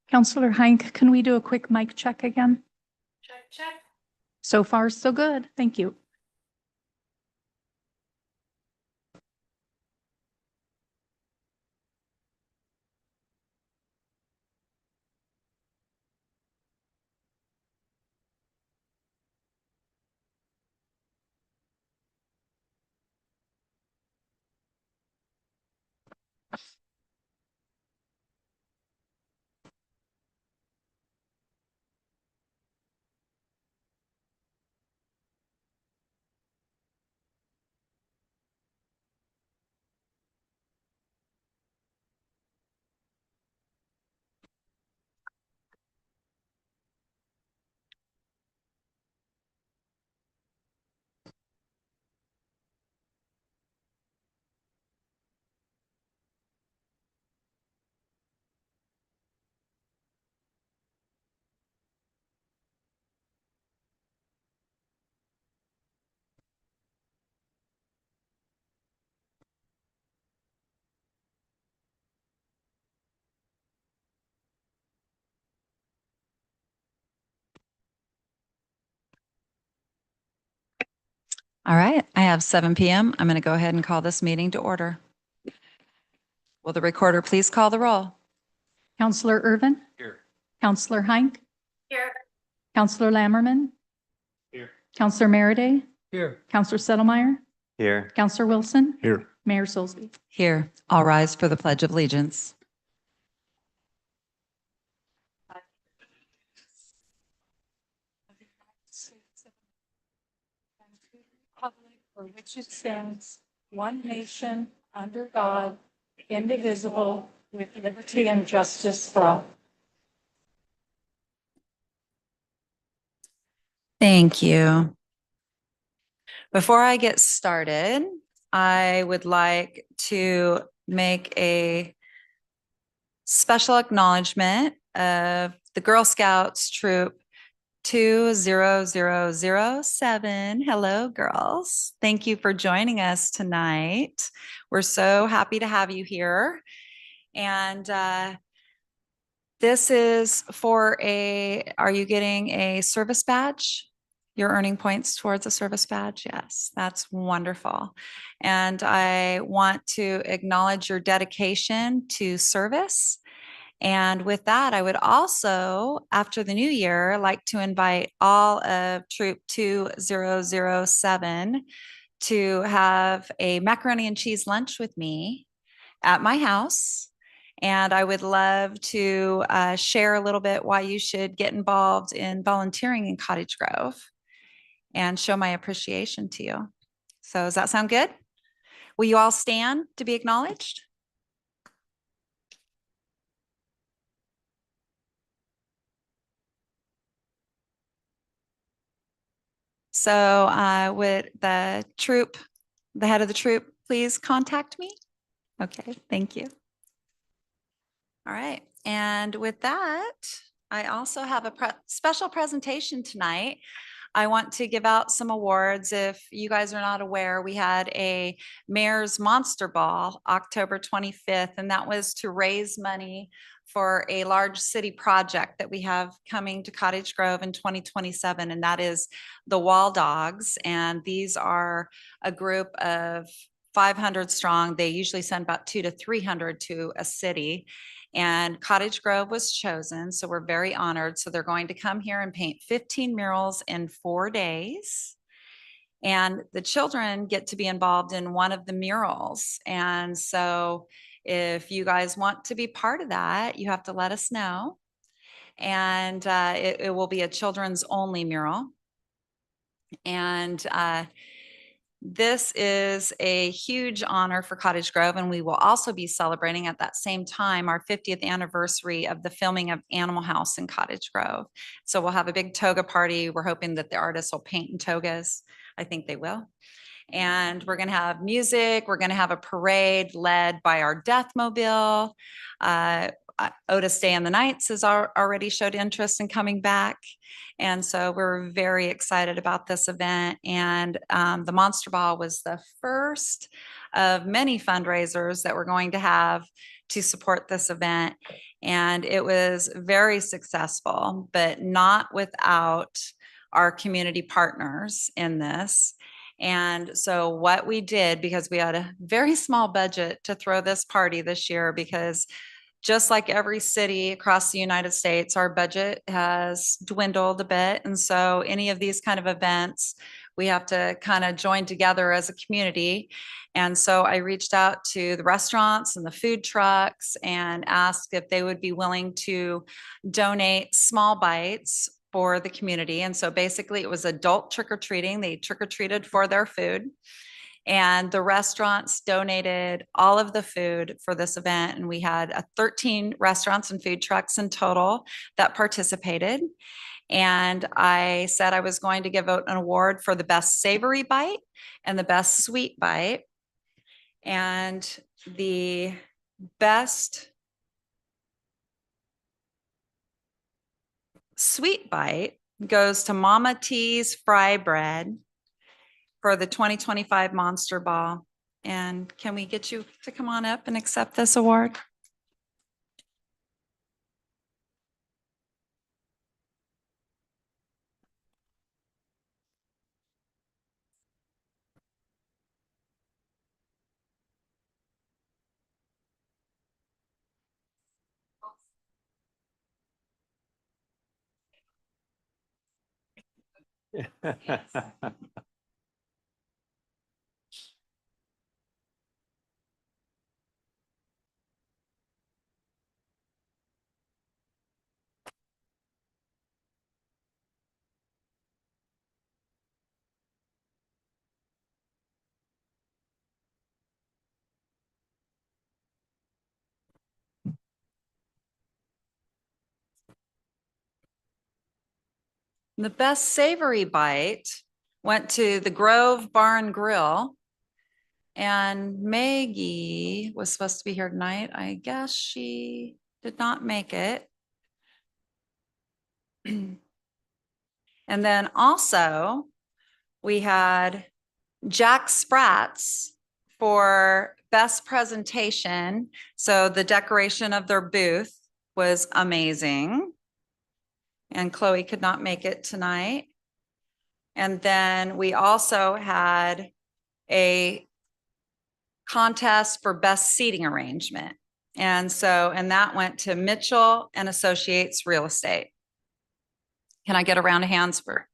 Counselor Heinck, can we do a quick mic check again? Check, check. So far, so good. Thank you. All right, I have 7 p.m. I'm going to go ahead and call this meeting to order. Will the recorder please call the roll? Counselor Irvin? Here. Counselor Heinck? Here. Counselor Lammerman? Here. Counselor Merriday? Here. Counselor Settlemeyer? Here. Counselor Wilson? Here. Mayor Soulsby? Here, all rise for the Pledge of Allegiance. For which it stands, one nation, under God, indivisible, with liberty and justice for all. Thank you. Before I get started, I would like to make a special acknowledgement of the Girl Scouts Troop 20007. Hello, girls. Thank you for joining us tonight. We're so happy to have you here. And this is for are you getting a service badge? You're earning points towards a service badge? Yes, that's wonderful. And I want to acknowledge your dedication to service. And with that, I would also, after the new year, like to invite all of Troop 2007 to have a macaroni and cheese lunch with me at my house. And I would love to share a little bit why you should get involved in volunteering in Cottage Grove and show my appreciation to you. So does that sound good? Will you all stand to be acknowledged? So would the head of the troop, please contact me? Okay, thank you. All right, and with that, I also have a special presentation tonight. I want to give out some awards. If you guys are not aware, we had a Mayor's Monster Ball October 25th, and that was to raise money for a large city project that we have coming to Cottage Grove in 2027, and that is the Wall Dogs. And these are a group of 500 strong. They usually send about 200 to 300 to a city. And Cottage Grove was chosen, so we're very honored. So they're going to come here and paint 15 murals in 4 days. And the children get to be involved in one of the murals. And so if you guys want to be part of that, you have to let us know. And it will be a children's only mural. And this is a huge honor for Cottage Grove, and we will also be celebrating at that same time our 50th anniversary of the filming of Animal House in Cottage Grove. So we'll have a big toga party. We're hoping that the artists will paint in togas. I think they will. And we're going to have music. We're going to have a parade led by our Death Mobile. Otis Day and the Knights has already showed interest in coming back. And so we're very excited about this event. And the Monster Ball was the first of many fundraisers that we're going to have to support this event. And it was very successful, but not without our community partners in this. And so what we did, because we had a very small budget to throw this party this year, because just like every city across the United States, our budget has dwindled a bit. And so any of these kind of events, we have to kind of join together as a community. And so I reached out to the restaurants and the food trucks and asked if they would be willing to donate small bites for the community. And so basically it was adult trick-or-treating. They trick-or-treated for their food. And the restaurants donated all of the food for this event. And we had 13 restaurants and food trucks in total that participated. And I said I was going to give out an award for the best savory bite and the best sweet bite. And the best sweet bite goes to Mama T's Fry Bread for the 2025 Monster Ball. And can we get you to come on up and accept this award? The best savory bite went to the Grove Barn Grill. And Maggie was supposed to be here tonight. I guess she did not make it. And then also we had Jack Spratz for best presentation. So the decoration of their booth was amazing. And Chloe could not make it tonight. And then we also had a contest for best seating arrangement. And that went to Mitchell and Associates Real Estate. Can I get a round of hands for?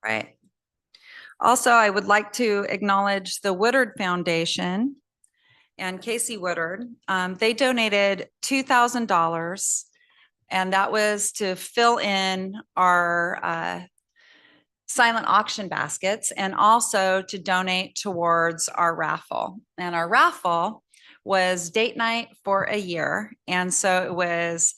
Right. Also, I would like to acknowledge the Woodard Foundation and Casey Woodard. They donated $2,000, and that was to fill in our silent auction baskets and also to donate towards our raffle. And our raffle was date night for a year. And so it was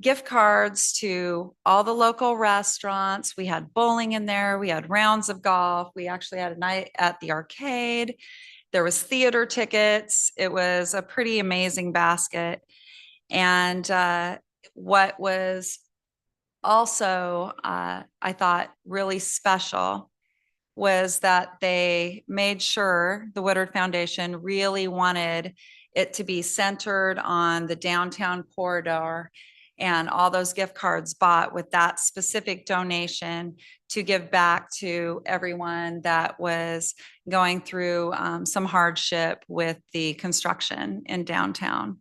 gift cards to all the local restaurants. We had bowling in there. We had rounds of golf. We actually had a night at the arcade. There was theater tickets. It was a pretty amazing basket. And what was also, I thought, really special was that they made sure, the Woodard Foundation really wanted it to be centered on the downtown corridor, and all those gift cards bought with that specific donation to give back to everyone that was going through some hardship with the construction in downtown.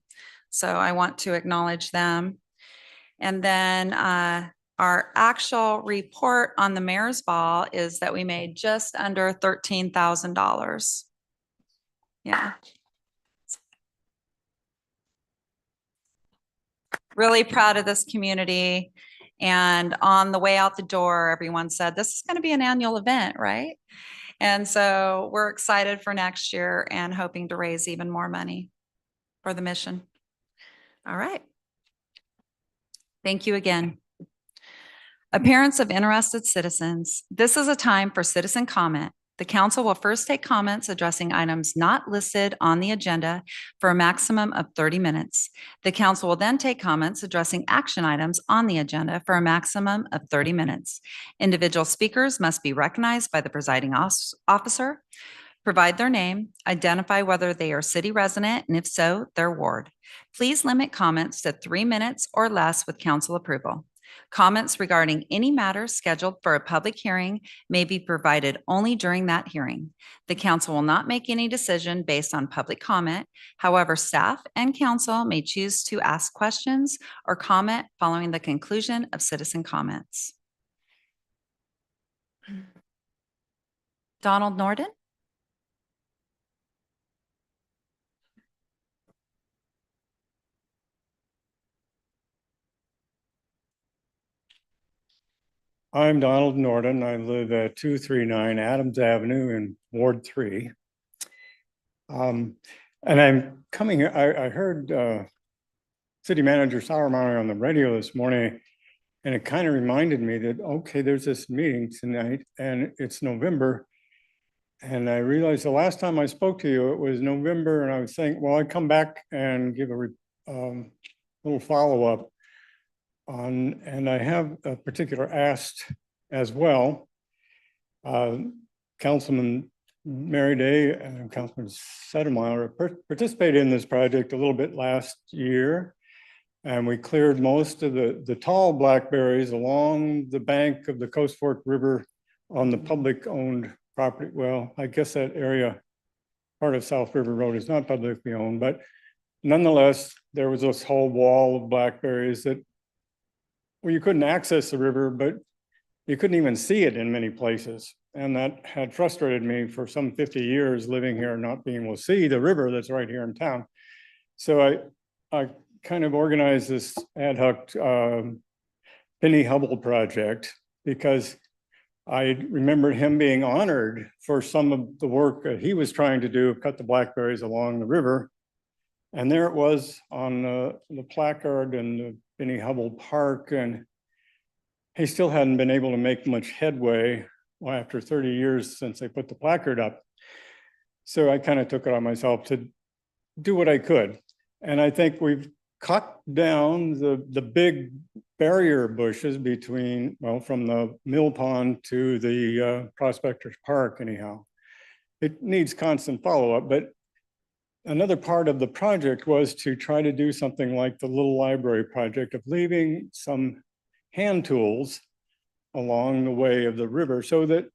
So I want to acknowledge them. And then our actual report on the Mayor's Ball is that we made just under $13,000. Yeah. Really proud of this community. And on the way out the door, everyone said, this is going to be an annual event, right? And so we're excited for next year and hoping to raise even more money for the mission. All right. Thank you again. Appearance of interested citizens. This is a time for citizen comment. The council will first take comments addressing items not listed on the agenda for a maximum of 30 minutes. The council will then take comments addressing action items on the agenda for a maximum of 30 minutes. Individual speakers must be recognized by the presiding officer, provide their name, identify whether they are city resident, and if so, their ward. Please limit comments to 3 minutes or less with council approval. Comments regarding any matters scheduled for a public hearing may be provided only during that hearing. The council will not make any decision based on public comment. However, staff and council may choose to ask questions or comment following the conclusion of citizen comments. Donald Norden? I'm Donald Norden. I live at 239 Adams Avenue in Ward 3. And I'm coming here, I heard City Manager Sauermeyer on the radio this morning, and it kind of reminded me that, okay, there's this meeting tonight and it's November. And I realized the last time I spoke to you, it was November, and I was saying, well, I'd come back and give a little follow-up on, and I have a particular ask as well. Councilman Mary Day and Councilman Settermeyer participated in this project a little bit last year, and we cleared most of the tall blackberries along the bank of the Coast Fork River on the public-owned property. Well, I guess that area, part of South River Road, is not publicly owned, but nonetheless, there was this whole wall of blackberries that, well, you couldn't access the river, but you couldn't even see it in many places. And that had frustrated me for some 50 years living here, not being able to see the river that's right here in town. So I kind of organized this ad hoc Penny Hubble project because I remembered him being honored for some of the work that he was trying to do, cut the blackberries along the river. And there it was on the placard in the Penny Hubble Park, and he still hadn't been able to make much headway after 30 years since they put the placard up. So I kind of took it on myself to do what I could. And I think we've cut down the big barrier bushes between, well, from the mill pond to the Prospectors Park anyhow. It needs constant follow-up, but another part of the project was to try to do something like the little library project of leaving some hand tools along the way of the river so that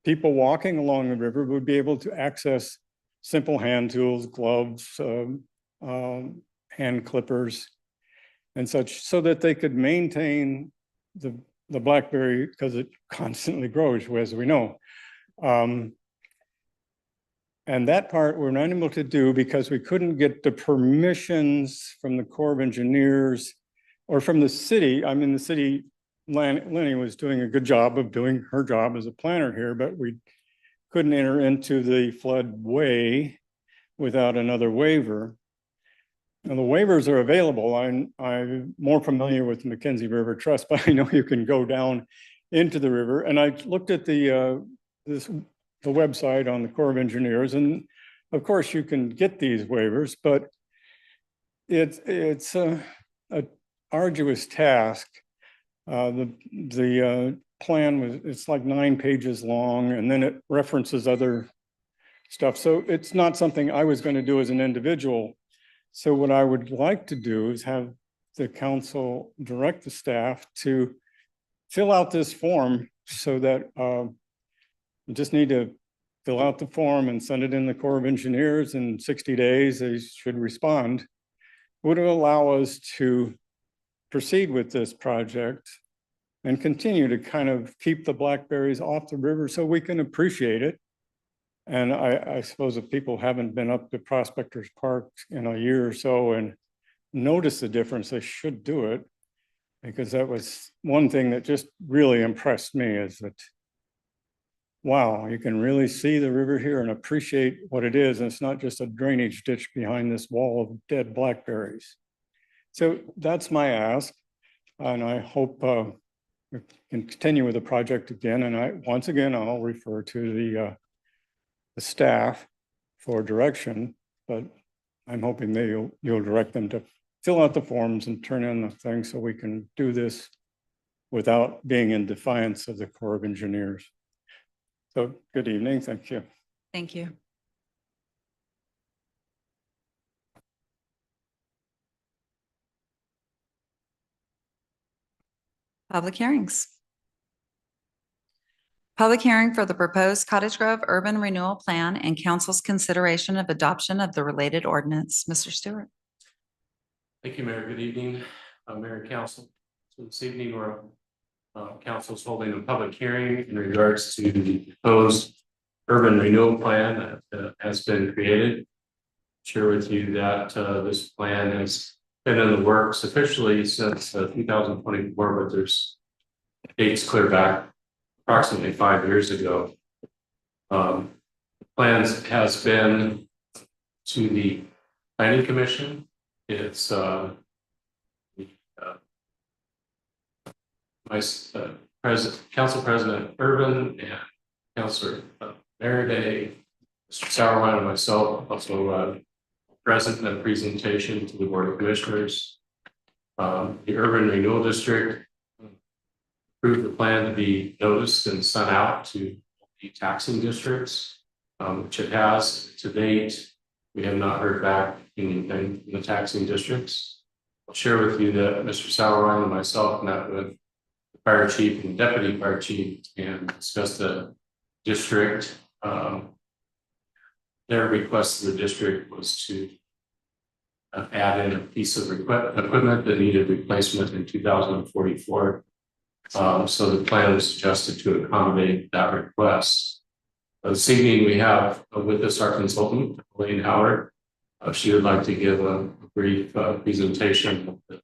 people walking along the river would be able to access simple hand tools, gloves, hand clippers, and such, so that they could maintain the blackberry, because it constantly grows, as we know. And that part we're not able to do because we couldn't get the permissions from the Corps of Engineers or from the city. I mean, the city, Lenny was doing a good job of doing her job as a planner here, but we couldn't enter into the floodway without another waiver. Now, the waivers are available. I'm more familiar with the Mackenzie River Trust, but I know you can go down into the river. And I looked at the website on the Corps of Engineers, and of course you can get these waivers, but it's a arduous task. The plan it's like 9 pages long, and then it references other stuff. So it's not something I was going to do as an individual. So what I would like to do is have the council direct the staff to fill out this form so that you just need to fill out the form and send it in the Corps of Engineers. In 60 days, they should respond. Would allow us to proceed with this project and continue to kind of keep the blackberries off the river so we can appreciate it. And I suppose if people haven't been up to Prospectors Park in a year or so and notice the difference, they should do it, because that was one thing that just really impressed me, is that, wow, you can really see the river here and appreciate what it is. And it's not just a drainage ditch behind this wall of dead blackberries. So that's my ask. And I hope we can continue with the project again. And once again, I'll refer to the the staff for direction, but I'm hoping that you'll direct them to fill out the forms and turn in the thing so we can do this without being in defiance of the Corps of Engineers. So good evening. Thank you. Thank you. Public hearings. Public hearing for the proposed Cottage Grove Urban Renewal Plan and council's consideration of adoption of the related ordinance. Mr. Stewart. Thank you, Mayor. Good evening, Mayor and Council. So this evening, we're council's holding a public hearing in regards to the proposed urban renewal plan that has been created. Share with you that this plan has been in the works officially since 2024, but there's dates clear back approximately 5 years ago. Plans has been to the Planning Commission. It's Council President Urban and Councilor Meriday, Mr. Sauerwein, and myself also present in the presentation to the Board of Commissioners. The Urban Renewal District approved the plan to be noticed and sent out to the taxing districts, which it has to date. We have not heard back anything from the taxing districts. I'll share with you that Mr. Sauerwein and myself met with the fire chief and deputy fire chief and discussed the district. Their request to the district was to add in a piece of equipment that needed replacement in 2044. So the plan was adjusted to accommodate that request. This evening we have with us our consultant, Elaine Howard. She would like to give a brief presentation of the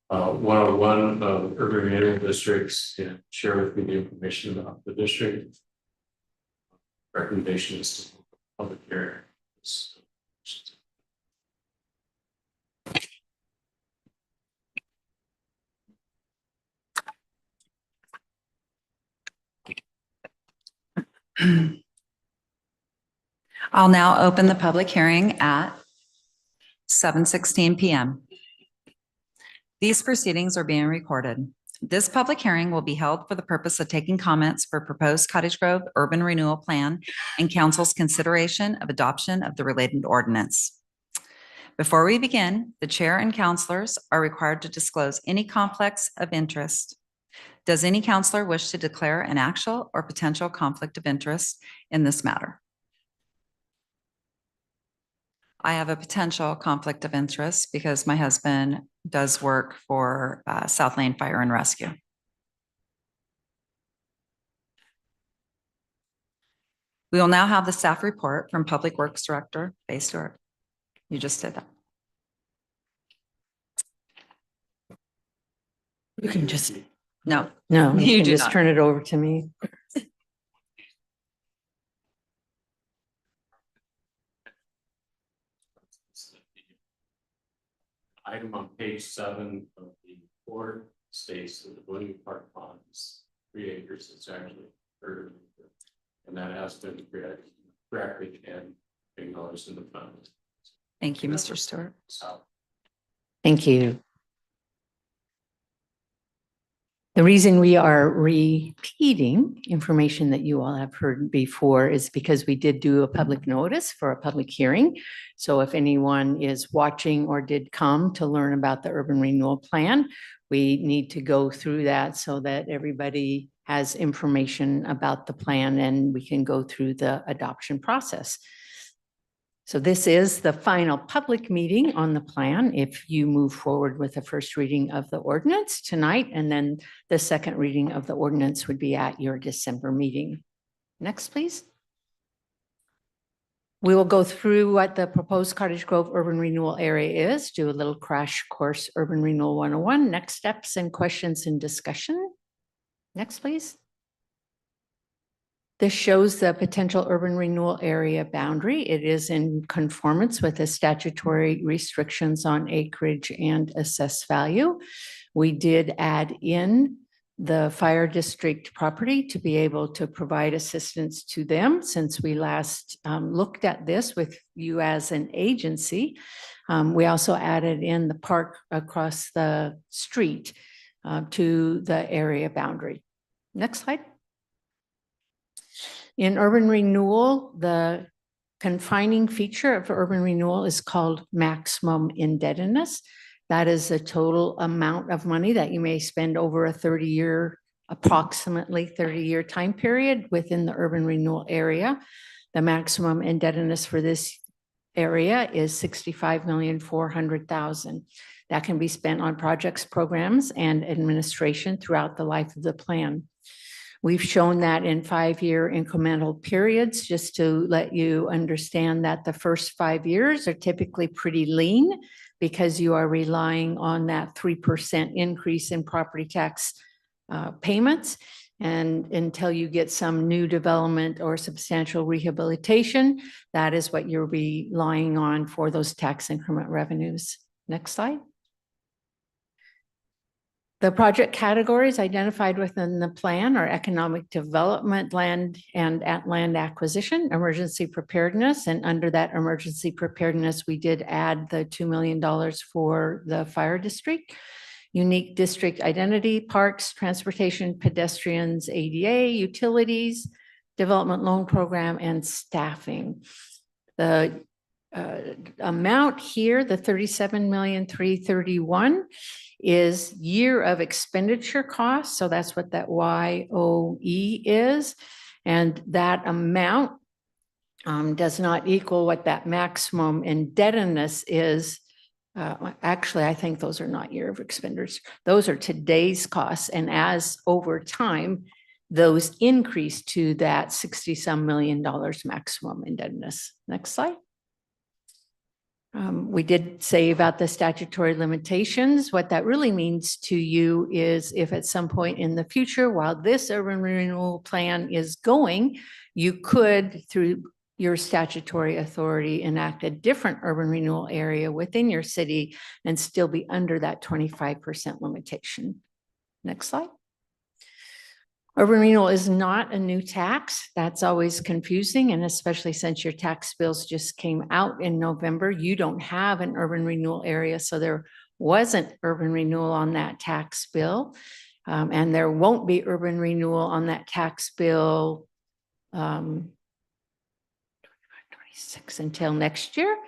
101 of urban renewal districts and share with you the information about the district. Recommendations to public hearing. I'll now open the public hearing at 7:16 p.m. These proceedings are being recorded. This public hearing will be held for the purpose of taking comments for proposed Cottage Grove Urban Renewal Plan and council's consideration of adoption of the related ordinance. Before we begin, the chair and councilors are required to disclose any conflicts of interest. Does any councilor wish to declare an actual or potential conflict of interest in this matter? I have a potential conflict of interest because my husband does work for South Lane Fire and Rescue. We will now have the staff report from Public Works Director Faye Stewart. You just did that. You can just, No, no, You you can do just not. turn it over to me. Item on page 7 of the report states that the William Park Pond is 3 acres. It's actually 30, and that has been correctly and acknowledged in the plan. thank you, Mr. Stewart. So Thank you. The reason we are repeating information that you all have heard before is because we did do a public notice for a public hearing. So if anyone is watching or did come to learn about the urban renewal plan, we need to go through that so that everybody has information about the plan and we can go through the adoption process. So this is the final public meeting on the plan. If you move forward with the first reading of the ordinance tonight, and then the second reading of the ordinance would be at your December meeting. Next, please. We will go through what the proposed Cottage Grove urban renewal area is, do a little crash course, Urban Renewal 101, next steps and questions and discussion. Next, please. This shows the potential urban renewal area boundary. It is in conformance with the statutory restrictions on acreage and assessed value. We did add in the fire district property to be able to provide assistance to them since we last looked at this with you as an agency. We also added in the park across the street to the area boundary. Next slide. In urban renewal, the confining feature of urban renewal is called maximum indebtedness. That is the total amount of money that you may spend over a 30-year, approximately 30-year time period within the urban renewal area. The maximum indebtedness for this area is $65,400,000. That can be spent on projects, programs, and administration throughout the life of the plan. We've shown that in 5-year incremental periods, just to let you understand that the first 5 years are typically pretty lean because you are relying on that 3% increase in property tax payments. And until you get some new development or substantial rehabilitation, that is what you're relying on for those tax increment revenues. Next slide. The project categories identified within the plan are economic development, land and land acquisition, emergency preparedness. And under that emergency preparedness, we did add the $2 million for the fire district, unique district identity, parks, transportation, pedestrians, ADA, utilities, development loan program, and staffing. The amount here, the $37,331,000 is year of expenditure costs. So that's what that YOE is. And that amount does not equal what that maximum indebtedness is. Actually, I think those are not year of expenditures. Those are today's costs. And as over time, those increase to that $60-some million maximum indebtedness. Next slide. We did say about the statutory limitations. What that really means to you is if at some point in the future, while this urban renewal plan is going, you could, through your statutory authority, enact a different urban renewal area within your city and still be under that 25% limitation. Next slide. Urban renewal is not a new tax. That's always confusing. And especially since your tax bills just came out in November, you don't have an urban renewal area. So there wasn't urban renewal on that tax bill. And there won't be urban renewal on that tax bill 26 until next year.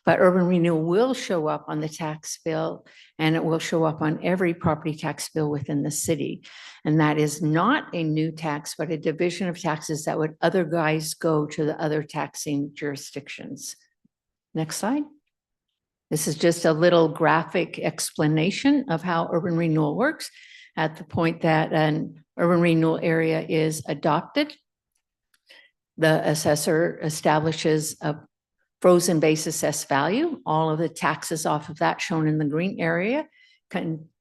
But urban renewal will show up on the tax bill, and it will show up on every property tax bill within the city. And that is not a new tax, but a division of taxes that would otherwise go to the other taxing jurisdictions. Next slide. This is just a little graphic explanation of how urban renewal works. At the point that an urban renewal area is adopted, the assessor establishes a frozen base assessed value. All of the taxes off of that shown in the green area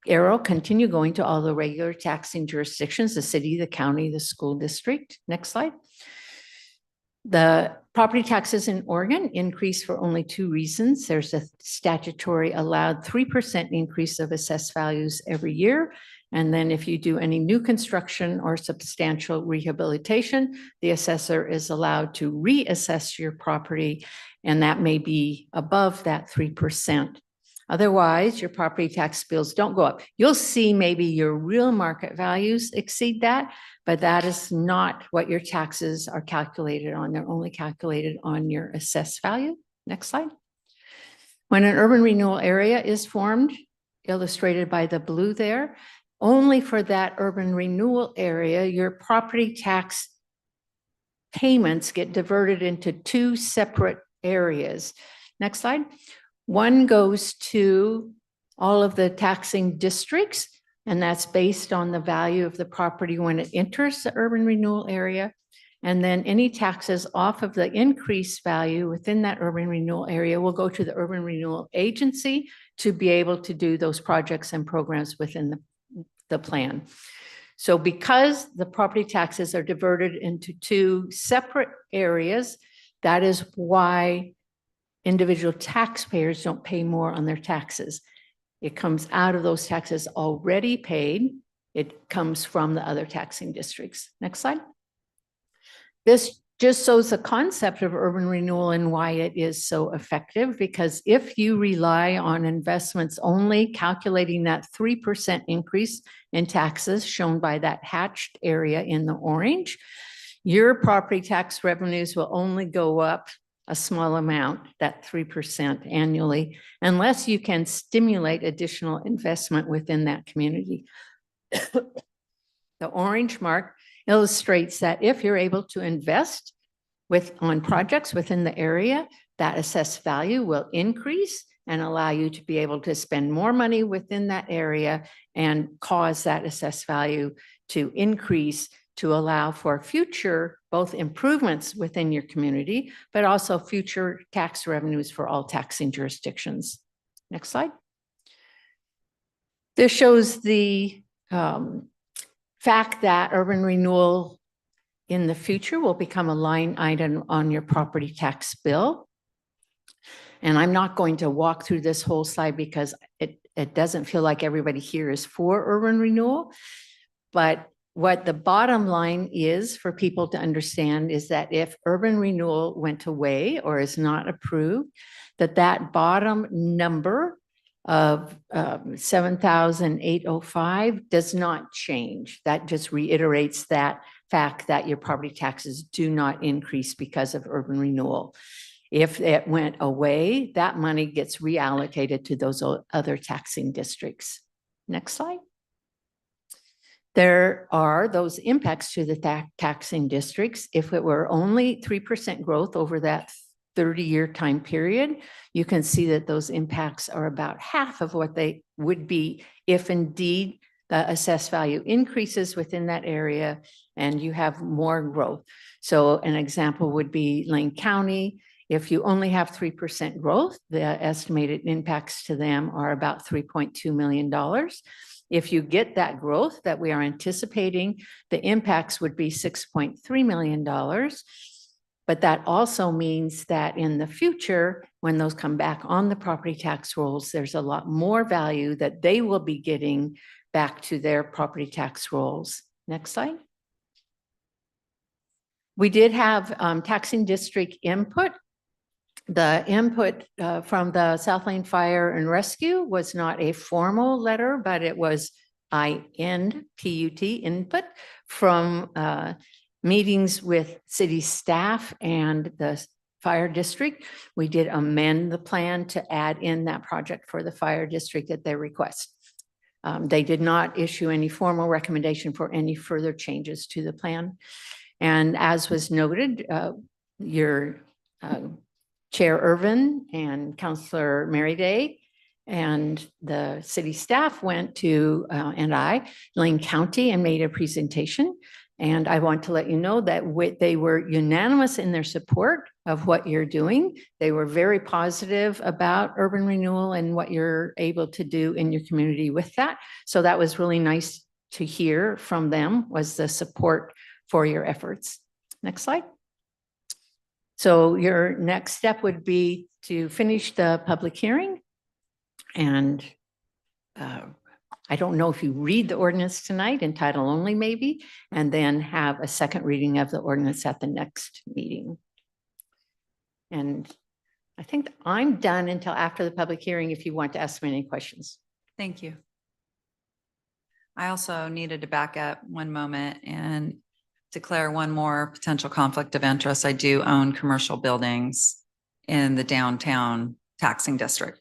arrow continue going to all the regular taxing jurisdictions, the city, the county, the school district. Next slide. The property taxes in Oregon increase for only 2 reasons. There's a statutory allowed 3% increase of assessed values every year. And then if you do any new construction or substantial rehabilitation, the assessor is allowed to reassess your property, and that may be above that 3%. Otherwise, your property tax bills don't go up. You'll see maybe your real market values exceed that, but that is not what your taxes are calculated on. They're only calculated on your assessed value. Next slide. When an urban renewal area is formed, illustrated by the blue there, only for that urban renewal area, your property tax payments get diverted into 2 separate areas. Next slide. One goes to all of the taxing districts, and that's based on the value of the property when it enters the urban renewal area. And then any taxes off of the increased value within that urban renewal area will go to the urban renewal agency to be able to do those projects and programs within the plan. So because the property taxes are diverted into 2 separate areas, that is why individual taxpayers don't pay more on their taxes. It comes out of those taxes already paid It comes from the other taxing districts. Next slide. This just shows the concept of urban renewal and why it is so effective, because if you rely on investments only, calculating that 3% increase in taxes shown by that hatched area in the orange, your property tax revenues will only go up a small amount, that 3% annually, unless you can stimulate additional investment within that community. The orange mark illustrates that if you're able to invest on projects within the area, that assessed value will increase and allow you to be able to spend more money within that area and cause that assessed value to increase to allow for future both improvements within your community, but also future tax revenues for all taxing jurisdictions. Next slide. This shows the fact that urban renewal in the future will become a line item on your property tax bill. And I'm not going to walk through this whole slide because it doesn't feel like everybody here is for urban renewal. But what the bottom line is for people to understand is that if urban renewal went away or is not approved, that bottom number of 7,805 does not change. That just reiterates that fact that your property taxes do not increase because of urban renewal. If it went away, that money gets reallocated to those other taxing districts. Next slide. There are those impacts to the taxing districts. If it were only 3% growth over that 30-year time period, you can see that those impacts are about half of what they would be if indeed the assessed value increases within that area and you have more growth. So an example would be Lane County. If you only have 3% growth, the estimated impacts to them are about $3.2 million. If you get that growth that we are anticipating, the impacts would be $6.3 million. But that also means that in the future, when those come back on the property tax rolls, there's a lot more value that they will be getting back to their property tax rolls. Next slide. We did have taxing district input. The input from the South Lane Fire and Rescue was not a formal letter, but it was INPUT input from meetings with city staff and the fire district. We did amend the plan to add in that project for the fire district at their request. They did not issue any formal recommendation for any further changes to the plan. And as was noted, your Chair Irvin and Councilor Mary Day and the city staff went to, and Lane County, and made a presentation. And I want to let you know that they were unanimous in their support of what you're doing. They were very positive about urban renewal and what you're able to do in your community with that. So that was really nice to hear from them, was the support for your efforts. Next slide. So your next step would be to finish the public hearing. And I don't know if you read the ordinance tonight in title only maybe, and then have a second reading of the ordinance at the next meeting. And I think I'm done until after the public hearing if you want to ask me any questions. Thank you. I also needed to back up one moment and declare one more potential conflict of interest. I do own commercial buildings in the downtown taxing district.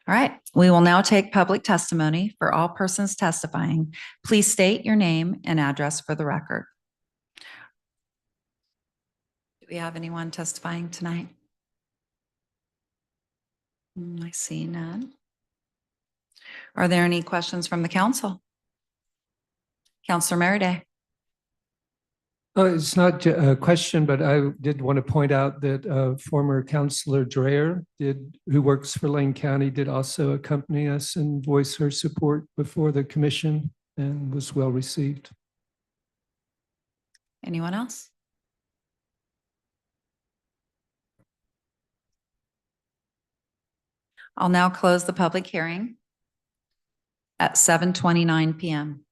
All right, we will now take public testimony for all persons testifying. Please state your name and address for the record. Do we have anyone testifying tonight? I see none. Are there any questions from the council? Councilor Merida. It's not a question, but I did want to point out that former Councilor Dreyer, who works for Lane County, did also accompany us and voice her support before the commission and was well received. Anyone else? I'll now close the public hearing. at 7:29 PM.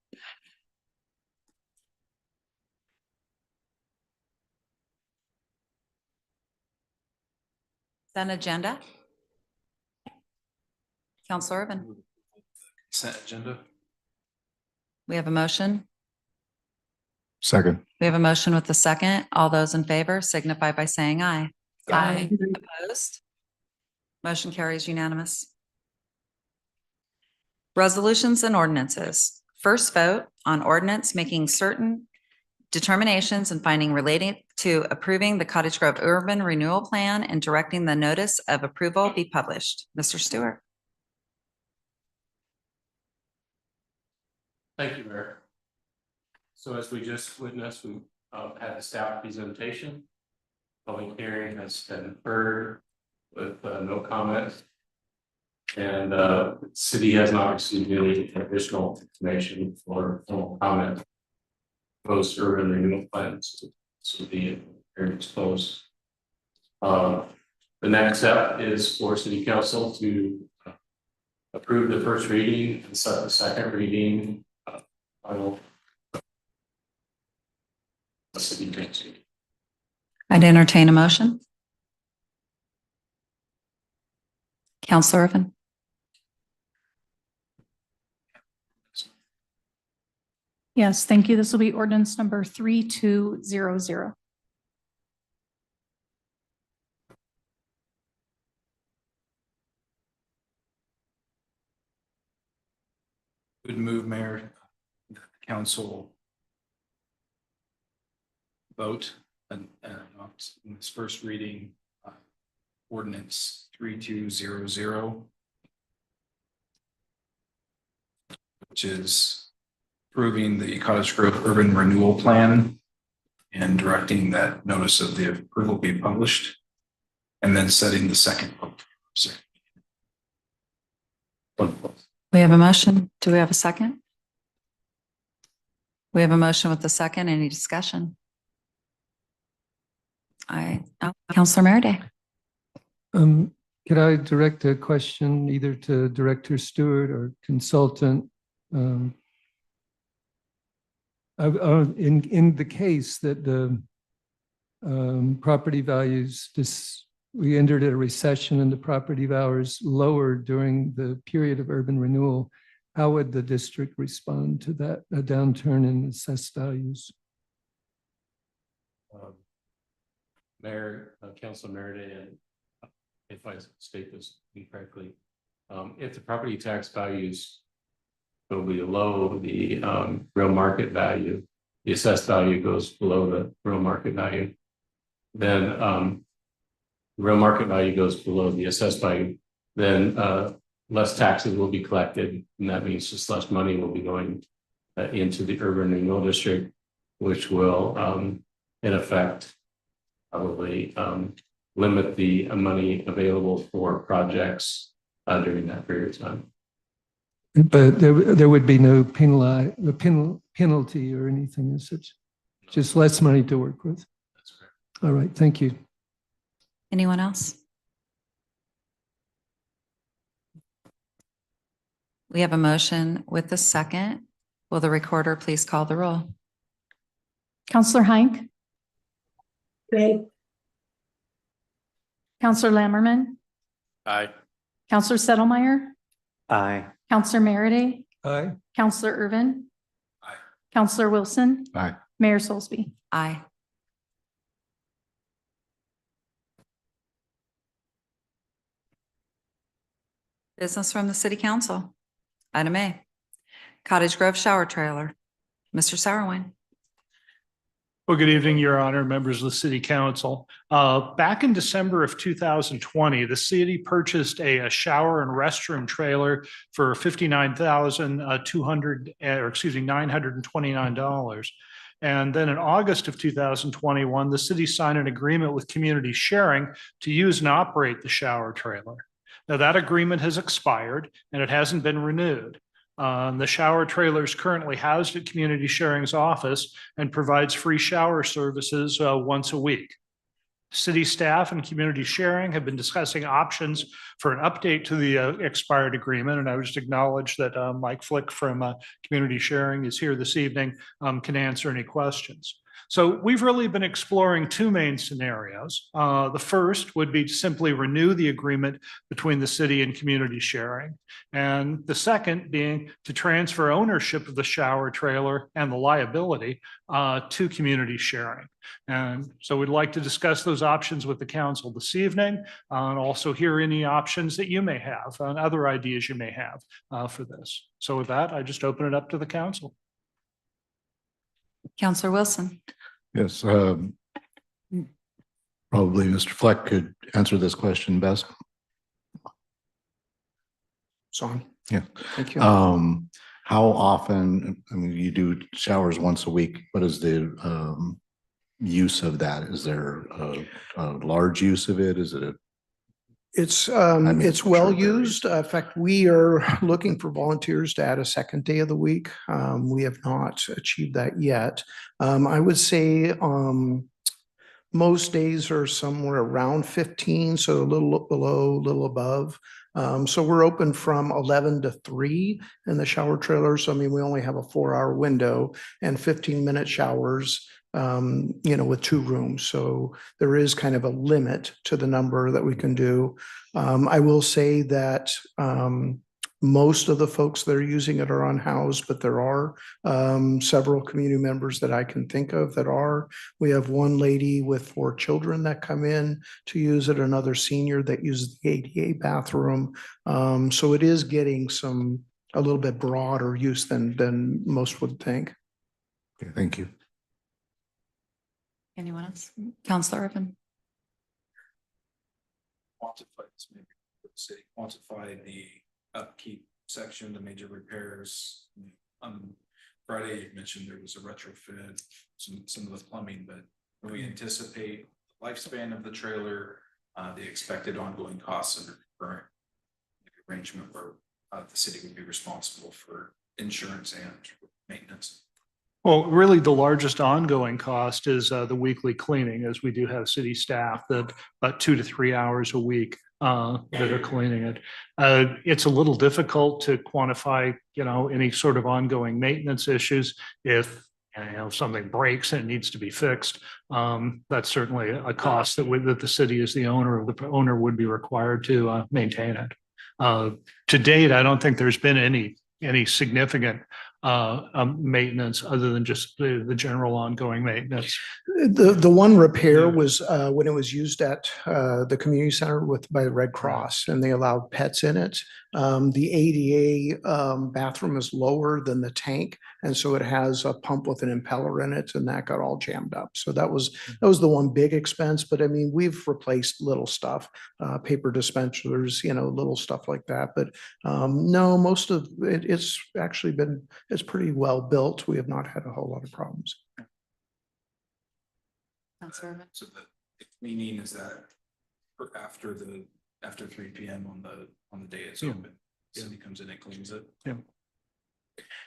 Then agenda. Counselor Irvin, Consent agenda. we have a motion. Second. We have a motion with the second. All those in favor signify by saying aye. Aye. Opposed? Motion carries unanimous. Resolutions and ordinances. First vote on ordinance making certain determinations and finding relating to approving the Cottage Grove Urban Renewal Plan and directing the notice of approval be published. Mr. Stewart. Thank you, Mayor. So as we just witnessed, we had a staff presentation. Public hearing has been heard with no comments. And the city has not received any additional information or formal comment. Proposed urban renewal plans, so the hearing is closed. The next step is for city council to approve the first reading and set the second reading. Final. City council. I'd entertain a motion. Counselor Irvin. Yes, thank you. This will be ordinance number 3200. Would move, Mayor, the council vote and in this first reading, ordinance 3200, which is approving the Cottage Grove Urban Renewal Plan and directing that notice of the approval be published, and then setting the second vote. We have a motion. Do we have a second? We have a motion with the second. Any discussion? Counselor Merida. Could I direct a question either to Director Stewart or consultant? In the case that the property values, we entered a recession and the property values lowered during the period of urban renewal, how would the district respond to that, a downturn in assessed values? Mayor, Council Merida, and if I state this incorrectly, if the property tax values go below the real market value, the assessed value goes below the real market value, then real market value goes below the assessed value, then less taxes will be collected, and that means just less money will be going into the urban renewal district, which will in effect probably limit the money available for projects during that period of time. But there would be no penalty or anything as such, just less money to work with. That's correct. All right, thank you. Anyone else? We have a motion with the second. Will the recorder please call the roll? Counselor Hink. Great. Counselor Lammerman. Aye. Counselor Settlemeyer. Aye. Counselor Merida. Aye. Counselor Irvin. Aye. Counselor Wilson. Aye. Mayor Soulsby. Aye. Business from the City Council. Item A, Cottage Grove Shower Trailer. Mr. Sauerwein. Well, good evening, Your Honor, members of the City Council. Back in December of 2020, the city purchased a shower and restroom trailer for $929. And then in August of 2021, the city signed an agreement with Community Sharing to use and operate the shower trailer. Now, that agreement has expired and it hasn't been renewed. The shower trailer is currently housed at Community Sharing's office and provides free shower services once a week. City staff and community sharing have been discussing options for an update to the expired agreement. And I would just acknowledge that Mike Flick from Community Sharing is here this evening, can answer any questions. So we've really been exploring two main scenarios. The first would be to simply renew the agreement between the city and community sharing. And the second being to transfer ownership of the shower trailer and the liability to community sharing. And so we'd like to discuss those options with the council this evening and also hear any options that you may have and other ideas you may have for this. So with that, I just open it up to the council. Counselor Wilson. Yes, probably Mr. Fleck could answer this question best. It's on. Yeah. Thank you. How often, I mean, you do showers once a week. What is the use of that? Is there a large use of it? Is it a? It's mean, it's sure well there is. used. In fact, we are looking for volunteers to add a second day of the week. We have not achieved that yet. I would say most days are somewhere around 15, so a little below, a little above. So we're open from 11 to 3 in the shower trailer. So I mean, we only have a 4-hour window and 15-minute showers, with 2 rooms. So there is kind of a limit to the number that we can do. I will say that most of the folks that are using it are unhoused, but there are several community members that I can think of that are. We have one lady with 4 children that come in to use it, another senior that uses the ADA bathroom. So it is getting a little bit broader use than most would think. Okay, thank you. Anyone else? Counselor Irvin. Quantify this maybe for the city, quantify the upkeep section, the major repairs. On Friday, you mentioned there was a retrofit, some of the plumbing, but when we anticipate the lifespan of the trailer, the expected ongoing costs under current arrangement where the city would be responsible for insurance and maintenance. Well, really, the largest ongoing cost is the weekly cleaning, as we do have city staff that about 2 to 3 hours a week that are cleaning it. It's a little difficult to quantify, any sort of ongoing maintenance issues. If something breaks and it needs to be fixed, that's certainly a cost that the city as the owner would be required to maintain it. To date, I don't think there's been any significant maintenance other than just the general ongoing maintenance. The one repair was when it was used at the community center by the Red Cross, and they allowed pets in it. The ADA bathroom is lower than the tank, and so it has a pump with an impeller in it, and that got all jammed up. So that was the one big expense. But I mean, we've replaced little stuff, paper dispensers, little stuff like that. But no, most of it, it's actually it's pretty well built. We have not had a whole lot of problems. So the cleaning is that after 3 p.m. on the day it's open, the city comes in and cleans it. Yeah.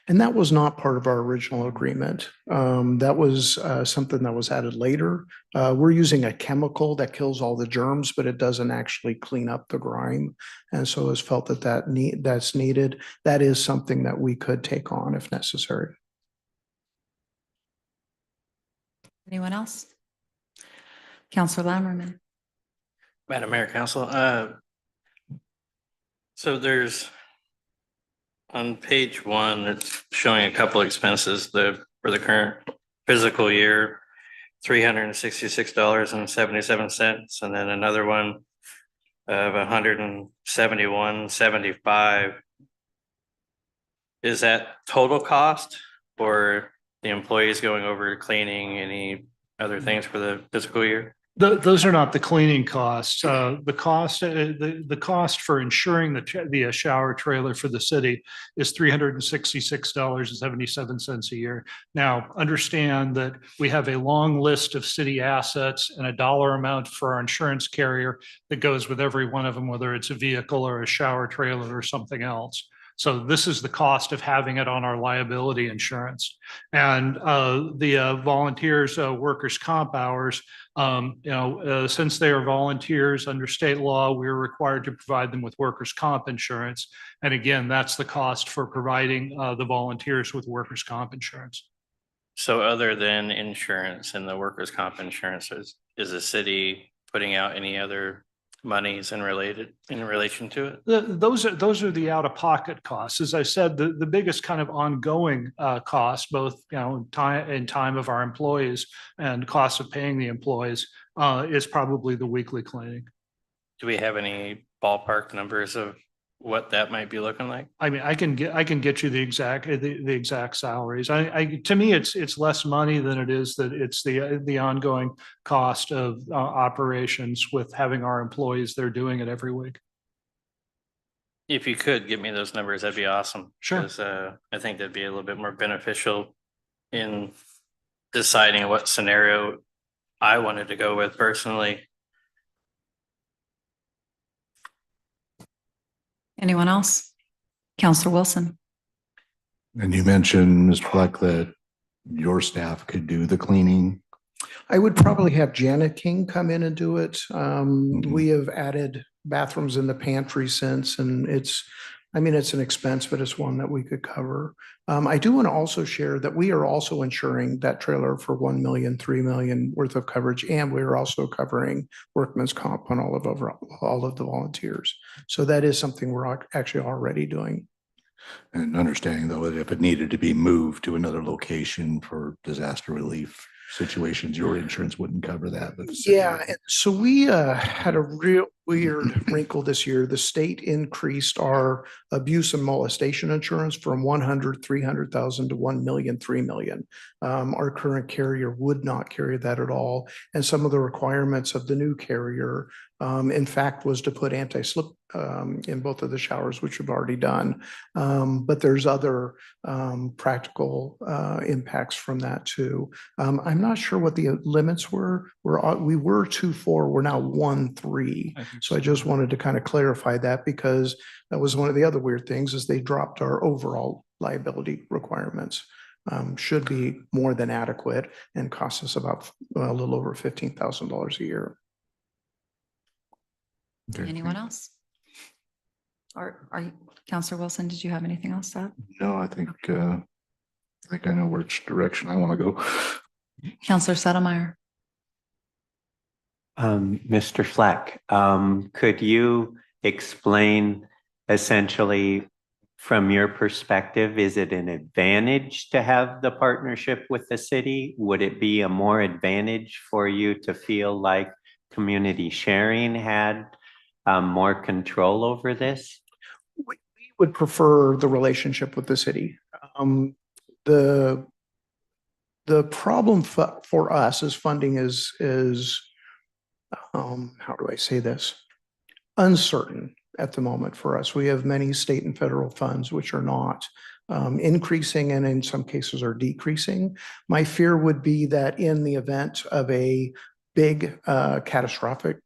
And that was not part of our original agreement. That was something that was added later. We're using a chemical that kills all the germs, but it doesn't actually clean up the grime. And so it's felt that's needed. That is something that we could take on if necessary. Anyone else? Counselor Lammerman. Madam Mayor, Council, so there's on page 1, it's showing a couple expenses for the current fiscal year, $366.77, and then another one of $171.75. Is that total cost or the employees going over cleaning, any other things for the fiscal year? Those are not the cleaning costs. The cost for insuring the shower trailer for the city is $366.77 a year. Now, understand that we have a long list of city assets and a dollar amount for our insurance carrier that goes with every one of them, whether it's a vehicle or a shower trailer or something else. So this is the cost of having it on our liability insurance. And the volunteers, workers' comp hours, since they are volunteers under state law, we're required to provide them with workers' comp insurance. And again, that's the cost for providing the volunteers with workers' comp insurance. So other than insurance and the workers' comp insurance, is the city putting out any other monies in relation to it? Those are the out-of-pocket costs. As I said, the biggest kind of ongoing cost, both time of our employees and cost of paying the employees, is probably the weekly cleaning. Do we have any ballpark numbers of what that might be looking like? I mean, I can get you the exact salaries. To me, it's less money than it is that it's the ongoing cost of operations with having our employees there doing it every week. If you could give me those numbers, that'd be awesome. Sure. 'Cause, I think that'd be a little bit more beneficial in deciding what scenario I wanted to go with personally. Anyone else? Counselor Wilson. And you mentioned, Mr. Fleck, that your staff could do the cleaning. I would probably have Janet King come in and do it. We have added bathrooms in the pantry since, and it's an expense, but it's one that we could cover. I do want to also share that we are also insuring that trailer for 1 million, 3 million worth of coverage, and we're also covering workman's comp on all of the volunteers. So that is something we're actually already doing. And understanding though, that if it needed to be moved to another location for disaster relief situations, your insurance wouldn't cover that. But Yeah, so we had a real weird wrinkle this year. The state increased our abuse and molestation insurance from 300,000 to 1 million, 3 million. Our current carrier would not carry that at all. And some of the requirements of the new carrier, in fact, was to put anti-slip in both of the showers, which we've already done. But there's other practical impacts from that too. I'm not sure what the limits were. We were 2.4, we're now 1.3. So I just wanted to kind of clarify that, because that was one of the other weird things, is they dropped our overall liability requirements. Should be more than adequate and cost us about a little over $15,000 a year. Okay. Anyone else? Or are you, Counselor Wilson, did you have anything else to add? No, I think I know which direction I want to go. Counselor Settlemyer. Mr. Fleck, could you explain essentially from your perspective, is it an advantage to have the partnership with the city? Would it be a more advantage for you to feel like community sharing had more control over this? We would prefer the relationship with the city. The problem for us is funding is how do I say this? Uncertain at the moment for us. We have many state and federal funds which are not increasing, and in some cases are decreasing. My fear would be that in the event of a big catastrophic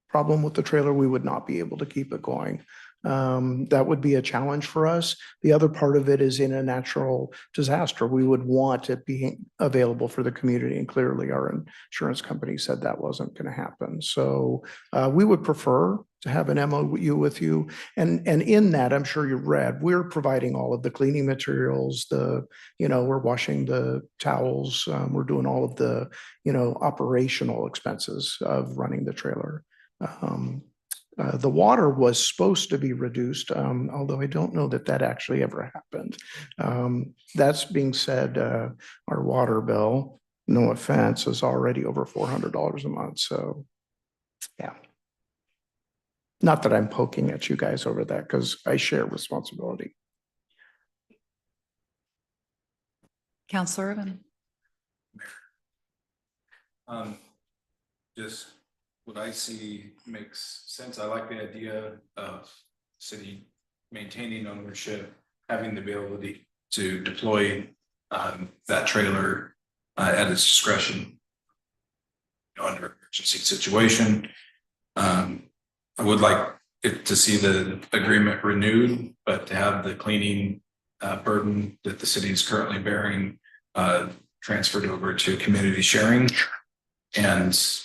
problem with the trailer, we would not be able to keep it going. That would be a challenge for us. The other part of it is in a natural disaster, we would want it being available for the community. And clearly our insurance company said that wasn't going to happen. So we would prefer to have an MOU with you. And in that, I'm sure you've read, we're providing all of the cleaning materials, we're washing the towels, we're doing all of the, operational expenses of running the trailer. The water was supposed to be reduced, although I don't know that actually ever happened. That's being said, our water bill, no offense, is already over $400 a month. So, yeah. Not that I'm poking at you guys over that, because I share responsibility. Counselor Urban. Just what I see makes sense. I like the idea of city maintaining ownership, having the ability to deploy that trailer at its discretion under emergency situation. I would like to see the agreement renewed, but to have the cleaning burden that the city is currently bearing transferred over to community sharing and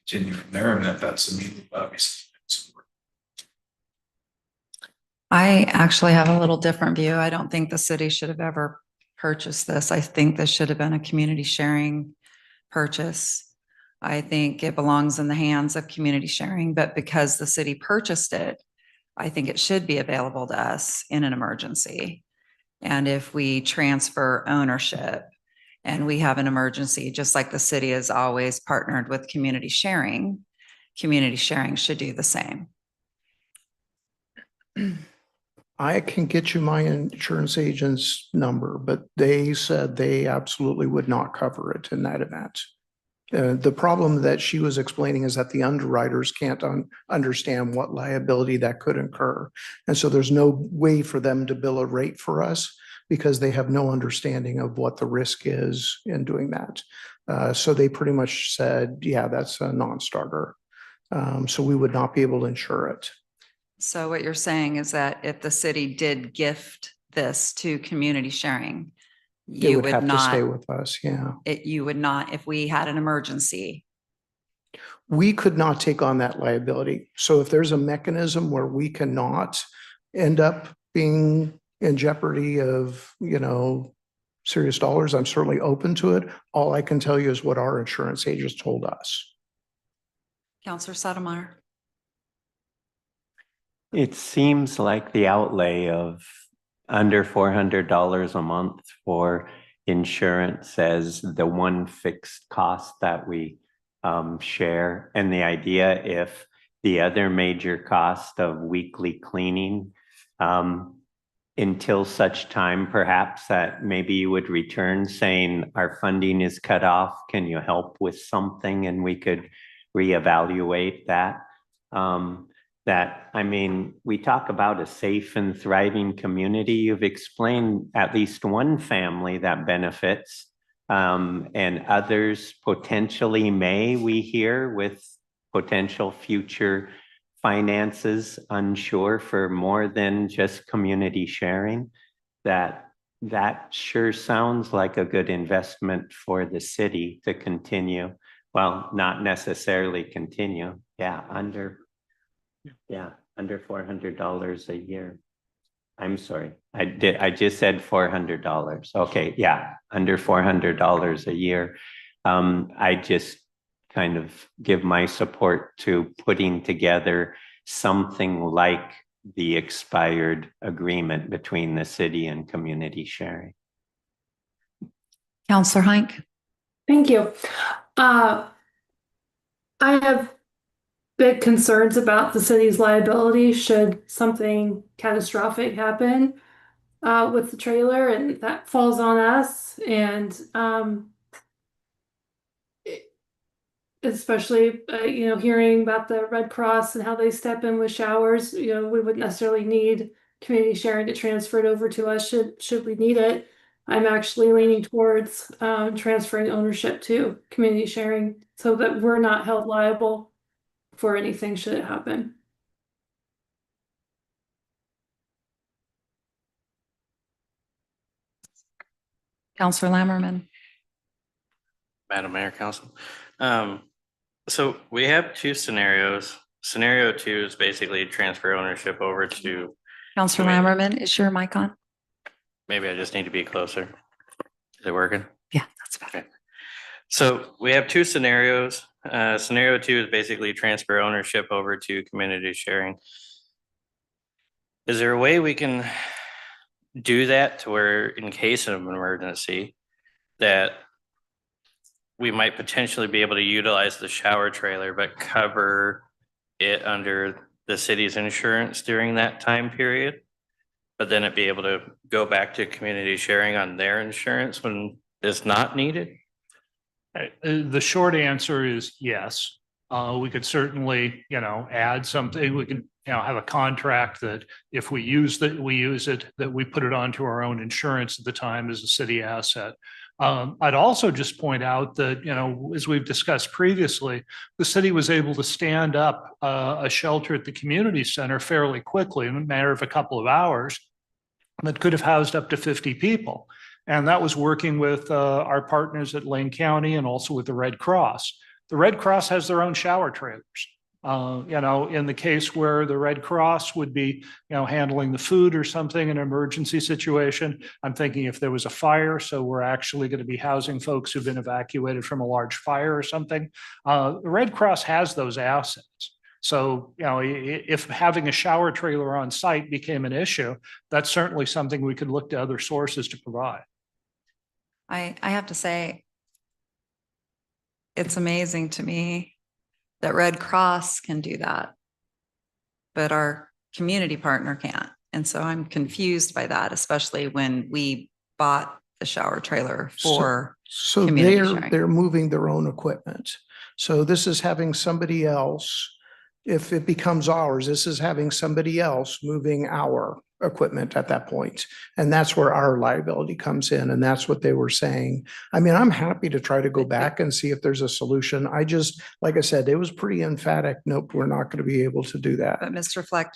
continue from there. And if that's immediate, obviously. I actually have a little different view. I don't think the city should have ever purchased this. I think this should have been a community sharing purchase. I think it belongs in the hands of community sharing, but because the city purchased it, I think it should be available to us in an emergency. And if we transfer ownership and we have an emergency, just like the city has always partnered with community sharing should do the same. I can get you my insurance agent's number, but they said they absolutely would not cover it in that event. The problem that she was explaining is that the underwriters can't understand what liability that could incur. And so there's no way for them to bill a rate for us because they have no understanding of what the risk is in doing that. So they pretty much said, yeah, that's a non-starter. So we would not be able to insure it. So what you're saying is that if the city did gift this to community sharing, It you would have would to stay not, with us, yeah. you would not, if we had an emergency. We could not take on that liability. So if there's a mechanism where we cannot end up being in jeopardy of, serious dollars, I'm certainly open to it. All I can tell you is what our insurance agents told us. Counselor Sotomayor. It seems like the outlay of under $400 a month for insurance as the one fixed cost that we share. And the idea, if the other major cost of weekly cleaning, until such time perhaps that maybe you would return saying our funding is cut off, can you help with something? And we could reevaluate that. We talk about a safe and thriving community. You've explained at least one family that benefits, and others potentially may, we hear, with potential future finances unsure for more than just community sharing. That sure sounds like a good investment for the city to continue. Well, not necessarily continue. Under $400 a year. I'm sorry, I just said $400. Okay, yeah, under $400 a year. I just kind of give my support to putting together something like the expired agreement between the city and community sharing. Counselor Hink. Thank you. I have big concerns about the city's liability should something catastrophic happen with the trailer, and that falls on us. And especially hearing about the Red Cross and how they step in with showers, we wouldn't necessarily need community sharing to transfer it over to us should we need it. I'm actually leaning towards transferring ownership to community sharing so that we're not held liable for anything should it happen. Counselor Lammerman. Madam Mayor, Council. So we have two scenarios. Scenario 2 is basically transfer ownership over to. Counselor Lammerman, is your mic on? Maybe I just need to be closer. Is it working? Yeah, that's better. Okay. So we have two scenarios. Scenario 2 is basically transfer ownership over to community sharing. Is there a way we can do that to where in case of an emergency that we might potentially be able to utilize the shower trailer, but cover it under the city's insurance during that time period, but then it be able to go back to community sharing on their insurance when it's not needed? The short answer is yes. We could certainly, add something. We could have a contract that if we use it, that we put it onto our own insurance at the time as a city asset. I'd also just point out that, as we've discussed previously, the city was able to stand up a shelter at the community center fairly quickly in a matter of a couple of hours that could have housed up to 50 people. And that was working with our partners at Lane County and also with the Red Cross. The Red Cross has their own shower trailers. In the case where the Red Cross would be, handling the food or something in an emergency situation, I'm thinking if there was a fire, so we're actually going to be housing folks who've been evacuated from a large fire or something. The Red Cross has those assets. So, if having a shower trailer on site became an issue, that's certainly something we could look to other sources to provide. I have to say, it's amazing to me that Red Cross can do that, but our community partner can't. And so I'm confused by that, especially when we bought the shower trailer for So community sharing. they're moving their own equipment. So this is having somebody else, if it becomes ours, this is having somebody else moving our equipment at that point. And that's where our liability comes in. And that's what they were saying. I mean, I'm happy to try to go back and see if there's a solution. I just, like I said, it was pretty emphatic. Nope, we're not going to be able to do that. But Mr. Fleck,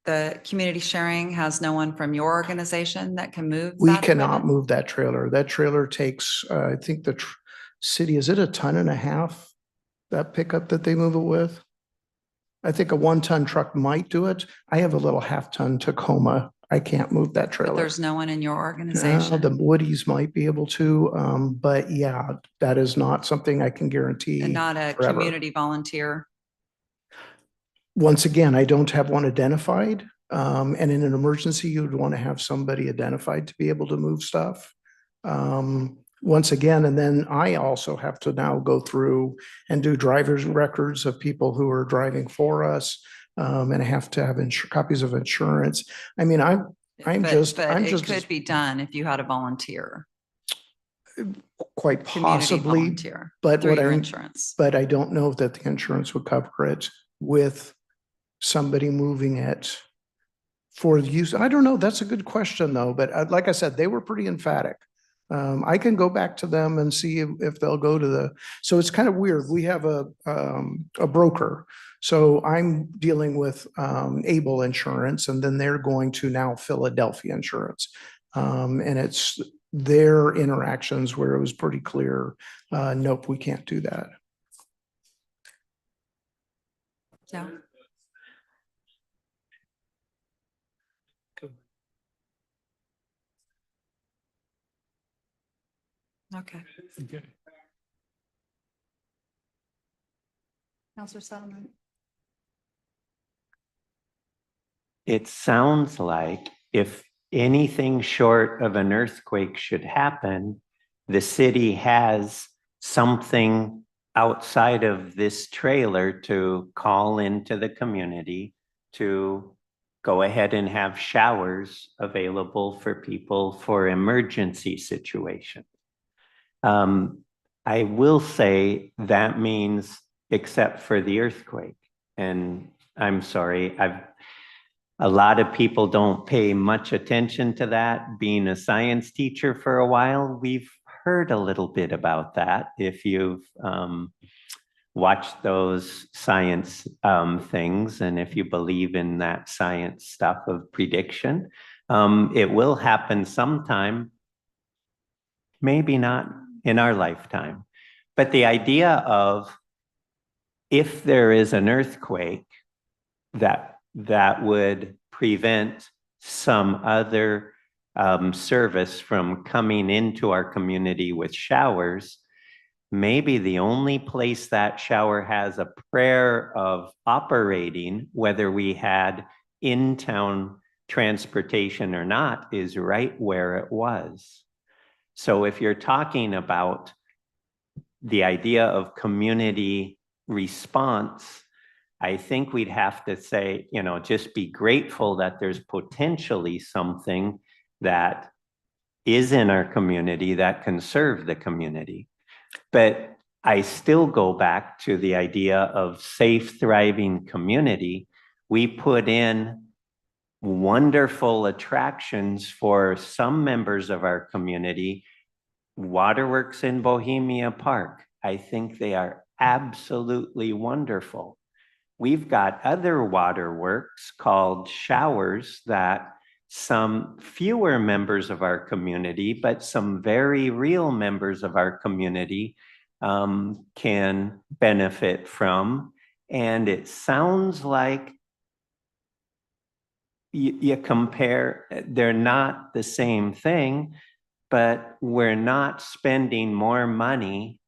the community sharing has no one from your organization that can move? We that cannot equipment? move that trailer. That trailer takes, I think the city, is it 1.5 tons? That pickup that they move it with? I think a 1-ton truck might do it. I have a little 1/2 ton Tacoma. I can't move that But trailer. there's no one in your organization? The Woodies might be able to, but yeah, that is not something I can guarantee. And not a forever. community volunteer? Once again, I don't have one identified. And in an emergency, you would want to have somebody identified to be able to move stuff. Once again, and then I also have to now go through and do driver's records of people who are driving for us. And I have to have copies of insurance. I mean, I'm But just it could be done if you had a volunteer, quite community possibly, volunteer, but through what your I, insurance. but I don't know that the insurance would cover it with somebody moving it for use. I don't know. That's a good question though. But like I said, they were pretty emphatic. I can go back to them and see if they'll go to so it's kind of weird. We have a broker. So I'm dealing with Able Insurance, and then they're going to now Philadelphia Insurance. And it's their interactions where it was pretty clear, nope, we can't do that. Yeah. Okay. Okay. Counselor Solomon. It sounds like if anything short of an earthquake should happen, the city has something outside of this trailer to call into the community to go ahead and have showers available for people for emergency situations. I will say that means except for the earthquake. And I'm sorry, a lot of people don't pay much attention to that. Being a science teacher for a while, we've heard a little bit about that. If you've watched those science things, and if you believe in that science stuff of prediction, it will happen sometime, maybe not in our lifetime. But the idea of if there is an earthquake that would prevent some other service from coming into our community with showers, maybe the only place that shower has a prayer of operating, whether we had in-town transportation or not, is right where it was. So if you're talking about the idea of community response, I think we'd have to say, just be grateful that there's potentially something that is in our community that can serve the community. But I still go back to the idea of safe, thriving community We put in wonderful attractions for some members of our community. Waterworks in Bohemia Park, I think they are absolutely wonderful. We've got other waterworks called showers that some fewer members of our community, but some very real members of our community can benefit from. And it sounds like you compare, they're not the same thing, but we're not spending more money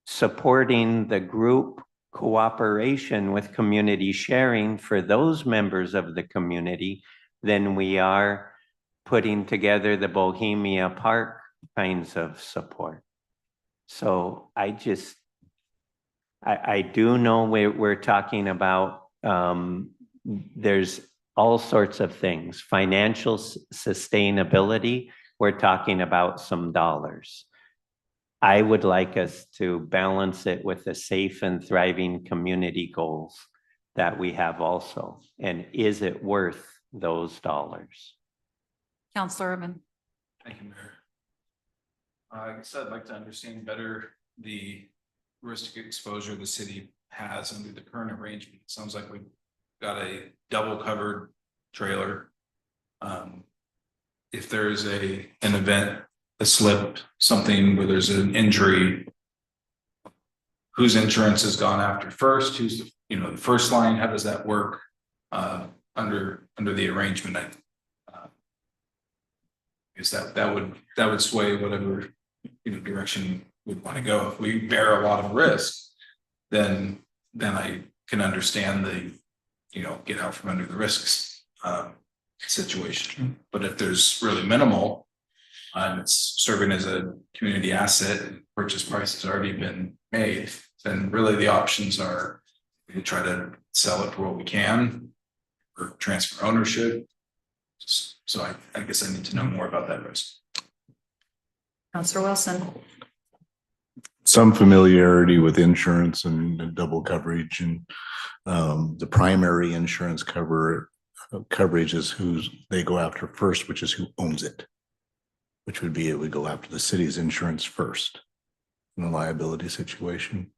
supporting the group cooperation with community sharing for those members of the community than we are putting together the Bohemia Park kinds of support. So I do know we're talking about, there's all sorts of things, financial sustainability, we're talking about some dollars. I would like us to balance it with the safe and thriving community goals that we have also. And is it worth those dollars? Counselor Urban. Thank you, Mayor. I guess I'd like to understand better the risk exposure the city has under the current arrangement. It sounds like we've got a double covered trailer. If there's an event, a slip, something where there's an injury, whose insurance has gone after first? Who's the first line? How does that work under the arrangement? Is that would sway whatever direction we'd want to go. If we bear a lot of risk, then I can understand the get out from under the risks situation. But if there's really minimal, and it's serving as a community asset and purchase price has already been made, then really the options are we try to sell it for what we can or transfer ownership. So I guess I need to know more about that risk. Counselor Wilson. Some familiarity with insurance and double coverage, and the primary insurance coverage is who's they go after first, which is who owns it, which would be it would go after the city's insurance first in a liability situation.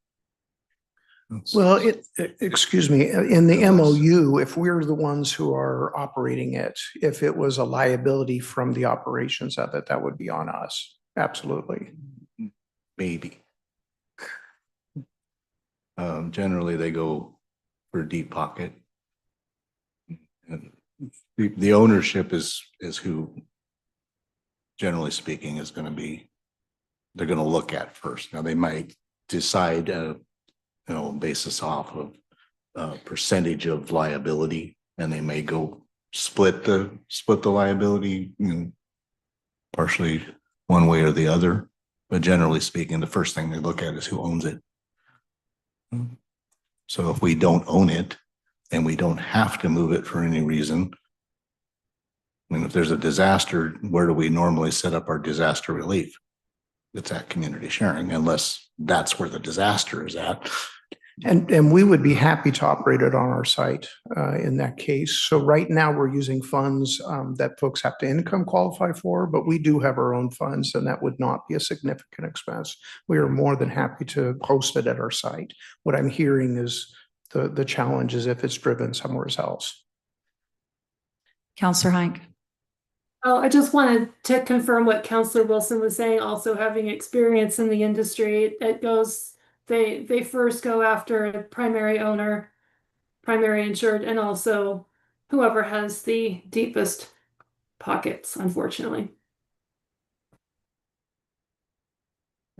Well, excuse me, in the MOU, if we're the ones who are operating it, if it was a liability from the operations of it, that would be on us. Absolutely. Maybe. Generally, they go for deep pocket. And the ownership is who, generally speaking, is going to be, they're going to look at first. Now, they might decide, basis off of percentage of liability, and they may go split the liability, partially one way or the other. But generally speaking, the first thing they look at is who owns it. So if we don't own it and we don't have to move it for any reason, if there's a disaster, where do we normally set up our disaster relief? It's at community sharing, unless that's where the disaster is at. And we would be happy to operate it on our site in that case. So right now we're using funds that folks have to income qualify for, but we do have our own funds, and that would not be a significant expense. We are more than happy to host it at our site. What I'm hearing is the challenge is if it's driven somewhere else. Counselor Hink. Oh, I just wanted to confirm what Counselor Wilson was saying, also having experience in the industry. It goes, they first go after a primary owner, primary insured, and also whoever has the deepest pockets, unfortunately.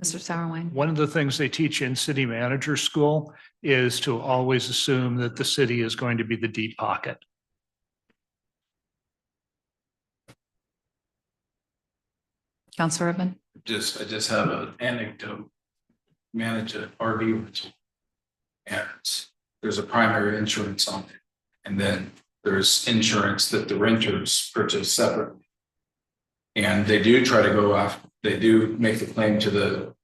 Mr. Sauerwein. One of the things they teach in city manager school is to always assume that the city is going to be the deep pocket. Counselor Urban. I just have an anecdote. Manage an RV rental, and there's a primary insurance on it, and then there's insurance that the renters purchase separately. And they do try to go after, they do make the claim to the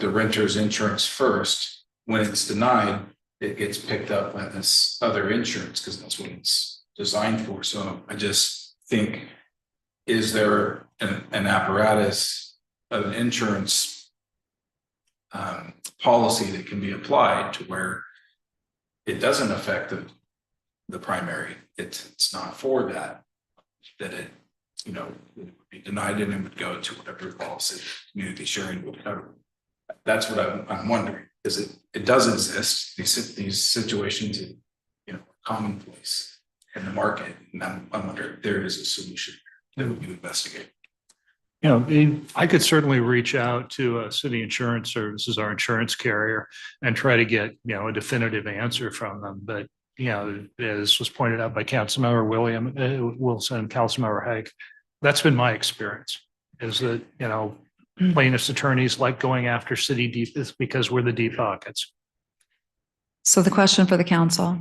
renter's insurance first. When it's denied, it gets picked up by this other insurance because that's what it's designed for. So I just think, is there an apparatus of an insurance policy that can be applied to where it doesn't affect the primary? It's not for that it, you know, it would be denied and it would go to whatever policy community sharing would cover. That's what I'm wondering, because it does exist. These situations, you know, commonplace in the market, and I'm wondering if there is a solution that would be investigated. You know, I could certainly reach out to City Insurance Services, our insurance carrier, and try to get, you know, a definitive answer from them. But, you know, as was pointed out by Councilmember Wilson and Councilmember Hague, that's been my experience, is that, you know, plaintiffs' attorneys like going after city deep because we're the deep pockets. So the question for the council,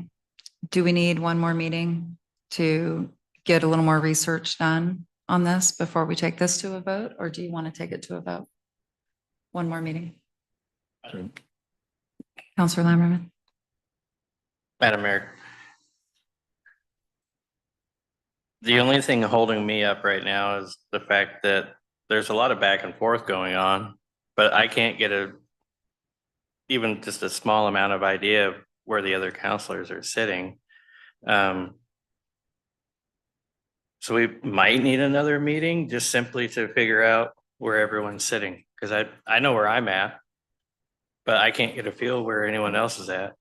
do we need one more meeting to get a little more research done on this before we take this to a vote, or do you want to take it to a vote? One more meeting. Sure. Councilor Lammerman. Madam Mayor. The only thing holding me up right now is the fact that there's a lot of back and forth going on, but I can't get even just a small amount of idea of where the other counselors are sitting. So we might need another meeting just simply to figure out where everyone's sitting, because I know where I'm at, but I can't get a feel where anyone else is at.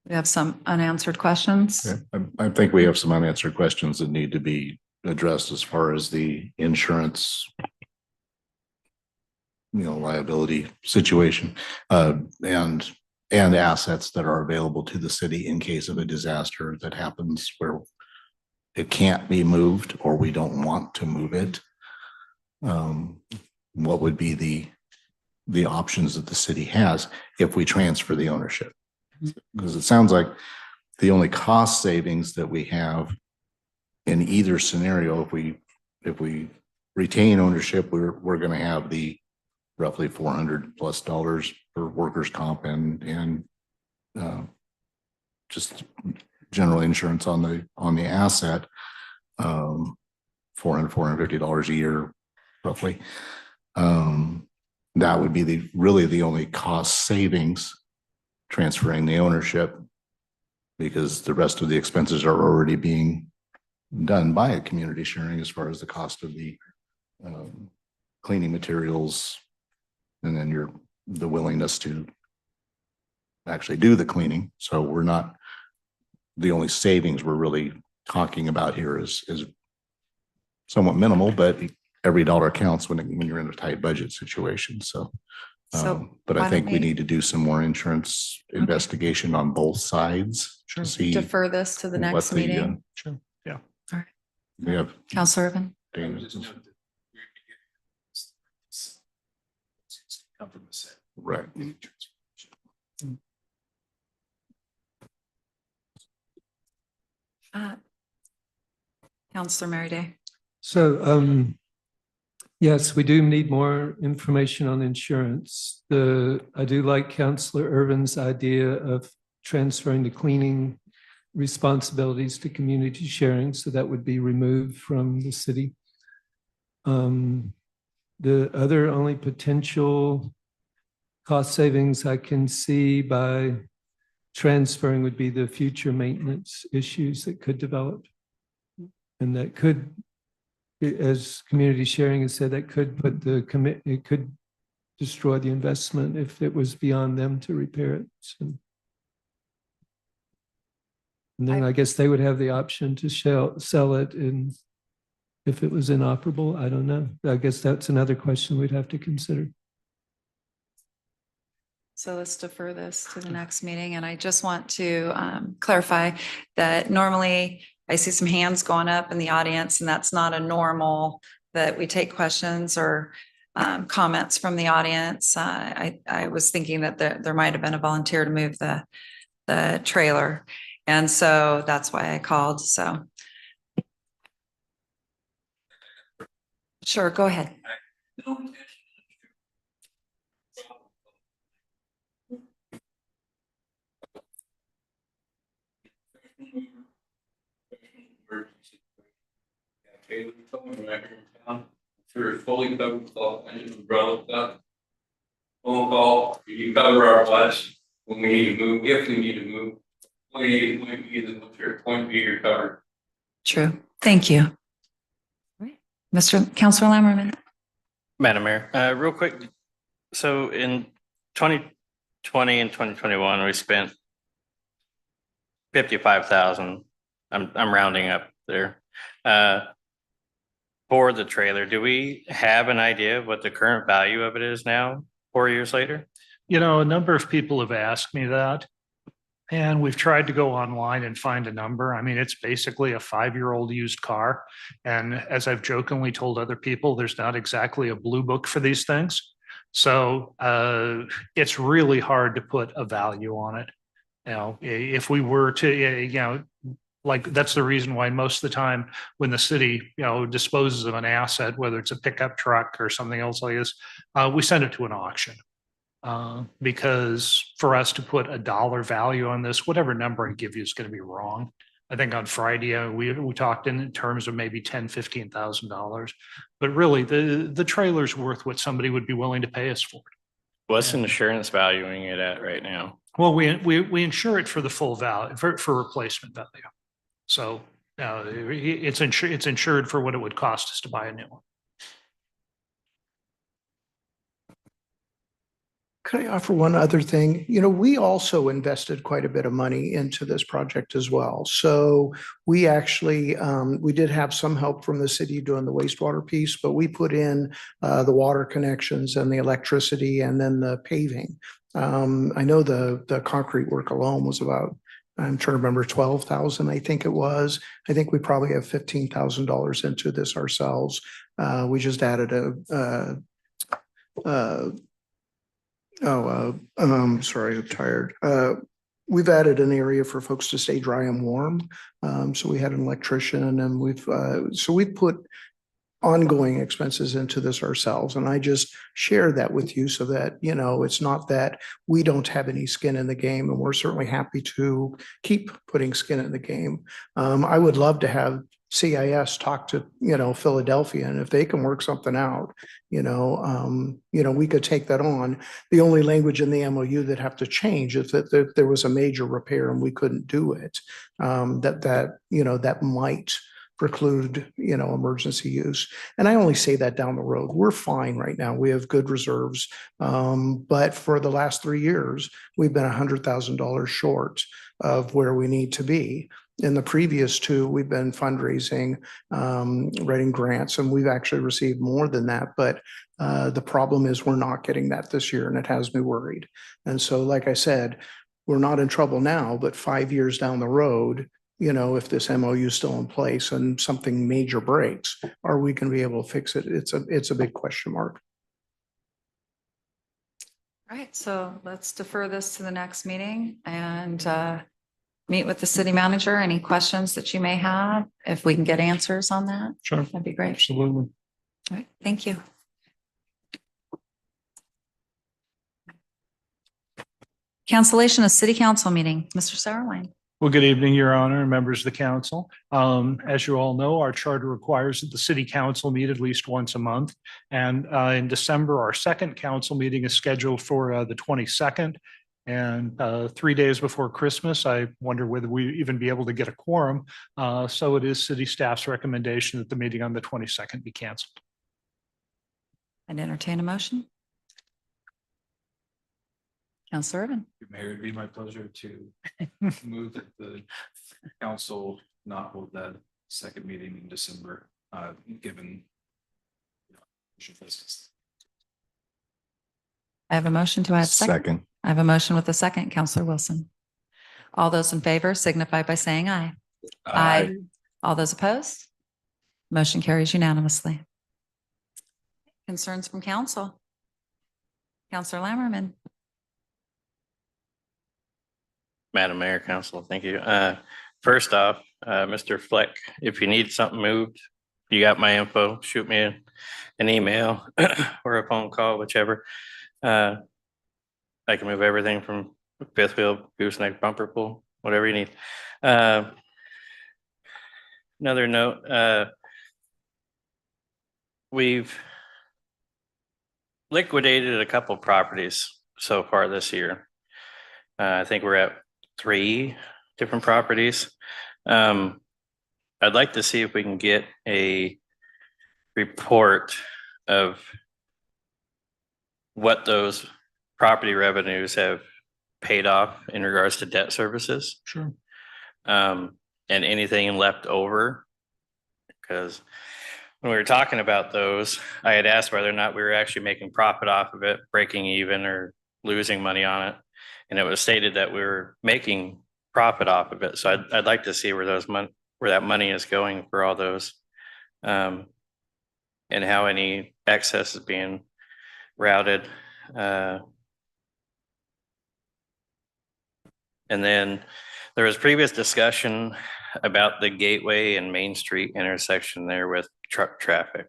We have some unanswered questions. Yeah, I think we have some unanswered questions that need to be addressed as far as the insurance, you know, liability situation, and assets that are available to the city in case of a disaster that happens where it can't be moved or we don't want to move it. What would be the options that the city has if we transfer the ownership? Because it sounds like the only cost savings that we have in either scenario, if we retain ownership, we're going to have the roughly $400+ for workers' comp and just general insurance on the asset, $450 a year roughly. That would be really the only cost savings transferring the ownership, because the rest of the expenses are already being done by a community sharing as far as the cost of the cleaning materials, and then the willingness to actually do the cleaning. So we're not, the only savings we're really talking about here is somewhat minimal, but every dollar counts when you're in a tight budget situation. So but I think we need to do some more insurance investigation on both sides to see. Defer this to the next meeting. Sure. Yeah. All right. We have Councilor Irvin. Right. Councilor Mary Day. So, yes, we do need more information on insurance. I do like Councilor Irvin's idea of transferring the cleaning responsibilities to community sharing, so that would be removed from the city. The other only potential cost savings I can see by transferring would be the future maintenance issues that could develop. And that could, as community sharing has said, that could put it could destroy the investment if it was beyond them to repair it. So, and then I guess they would have the option to sell it, and if it was inoperable, I don't know. I guess that's another question we'd have to consider. So let's defer this to the next meeting. And I just want to clarify that normally I see some hands going up in the audience, and that's not a normal that we take questions or comments from the audience. I was thinking that there might have been a volunteer to move the trailer. And so that's why I called. So sure, go ahead. Taylor, coming right here in town. Sure, fully covered with all kinds of umbrella stuff. Phone call, you cover our bus when we need to move, if we need to move. Point B, you're covered. True. Thank you. Mr. Counselor Lammerman. Madam Mayor, real quick, so in 2020 and 2021, we spent 55,000. I'm rounding up there. For the trailer, do we have an idea of what the current value of it is now, 4 years later? You know, a number of people have asked me that. And we've tried to go online and find a number. I mean, it's basically a 5-year-old used car. And as I've jokingly told other people, there's not exactly a blue book for these things. So it's really hard to put a value on it. You know, if we were to, you know, like that's the reason why most of the time when the city, you know, disposes of an asset, whether it's a pickup truck or something else like this, we send it to an auction. Because for us to put a dollar value on this, whatever number I give you is going to be wrong. I think on Friday, we talked in terms of maybe $10,000, $15,000, but really the trailer's worth what somebody would be willing to pay us for it. What's insurance valuing it at right now? Well, we insure it for the full value, for replacement value. So it's insured for what it would cost us to buy a new one. Could I offer one other thing? You know, we also invested quite a bit of money into this project as well. So we actually, we did have some help from the city doing the wastewater piece, but we put in the water connections and the electricity and then the paving. I know the concrete work alone was about, I'm trying to remember, 12,000, I think it was. I think we probably have $15,000 into this ourselves. We just added sorry, I'm tired. We've added an area for folks to stay dry and warm. So we had an electrician and we've put ongoing expenses into this ourselves. And I just share that with you so that, you know, it's not that we don't have any skin in the game, and we're certainly happy to keep putting skin in the game. I would love to have CIS talk to, you know, Philadelphia, and if they can work something out, you know, we could take that on. The only language in the MOU that have to change is that there was a major repair and we couldn't do it. That might preclude, you know, emergency use. And I only say that down the road. We're fine right now. We have good reserves. But for the last 3 years, we've been $100,000 short of where we need to be. In the previous 2, we've been fundraising, writing grants, and we've actually received more than that. But the problem is we're not getting that this year, and it has me worried. And so, like I said, we're not in trouble now, but 5 years down the road, you know, if this MOU is still in place and something major breaks, are we going to be able to fix it? It's a big question mark. All right, so let's defer this to the next meeting and meet with the city manager. Any questions that you may have, if we can get answers on that? Sure. That'd be great. Absolutely. All right, thank you. Cancellation of city council meeting, Mr. Sauerwein. Well, good evening, Your Honor, and members of the council. As you all know, our charter requires that the city council meet at least once a month. And in December, our second council meeting is scheduled for the 22nd. And 3 days before Christmas, I wonder whether we even be able to get a quorum. So it is city staff's recommendation that the meeting on the 22nd be canceled. I'd entertain a motion. Councilor Urban. Mayor, it'd be my pleasure to move that the council not hold that second meeting in December, given. I have a motion. Do I have a second? I have a motion with a second. Councilor Wilson. All those in favor signify by saying aye. Aye. All those opposed? Motion carries unanimously. Concerns from council. Councilor Lammerman. Madam Mayor, Council, thank you. First off, Mr. Fleck, if you need something moved, you got my info, shoot me an email or a phone call, whichever. I can move everything from fifth wheel, gooseneck, bumper pull, whatever you need. Another note, we've liquidated a couple properties so far this year. I think we're at 3 different properties. I'd like to see if we can get a report of what those property revenues have paid off in regards to debt services. Sure. And anything left over. Because when we were talking about those, I had asked whether or not we were actually making profit off of it, breaking even or losing money on it. And it was stated that we were making profit off of it. So I'd like to see where that money is going for all those. And how any excess is being routed. And then there was previous discussion about the Gateway and Main Street intersection there with truck traffic.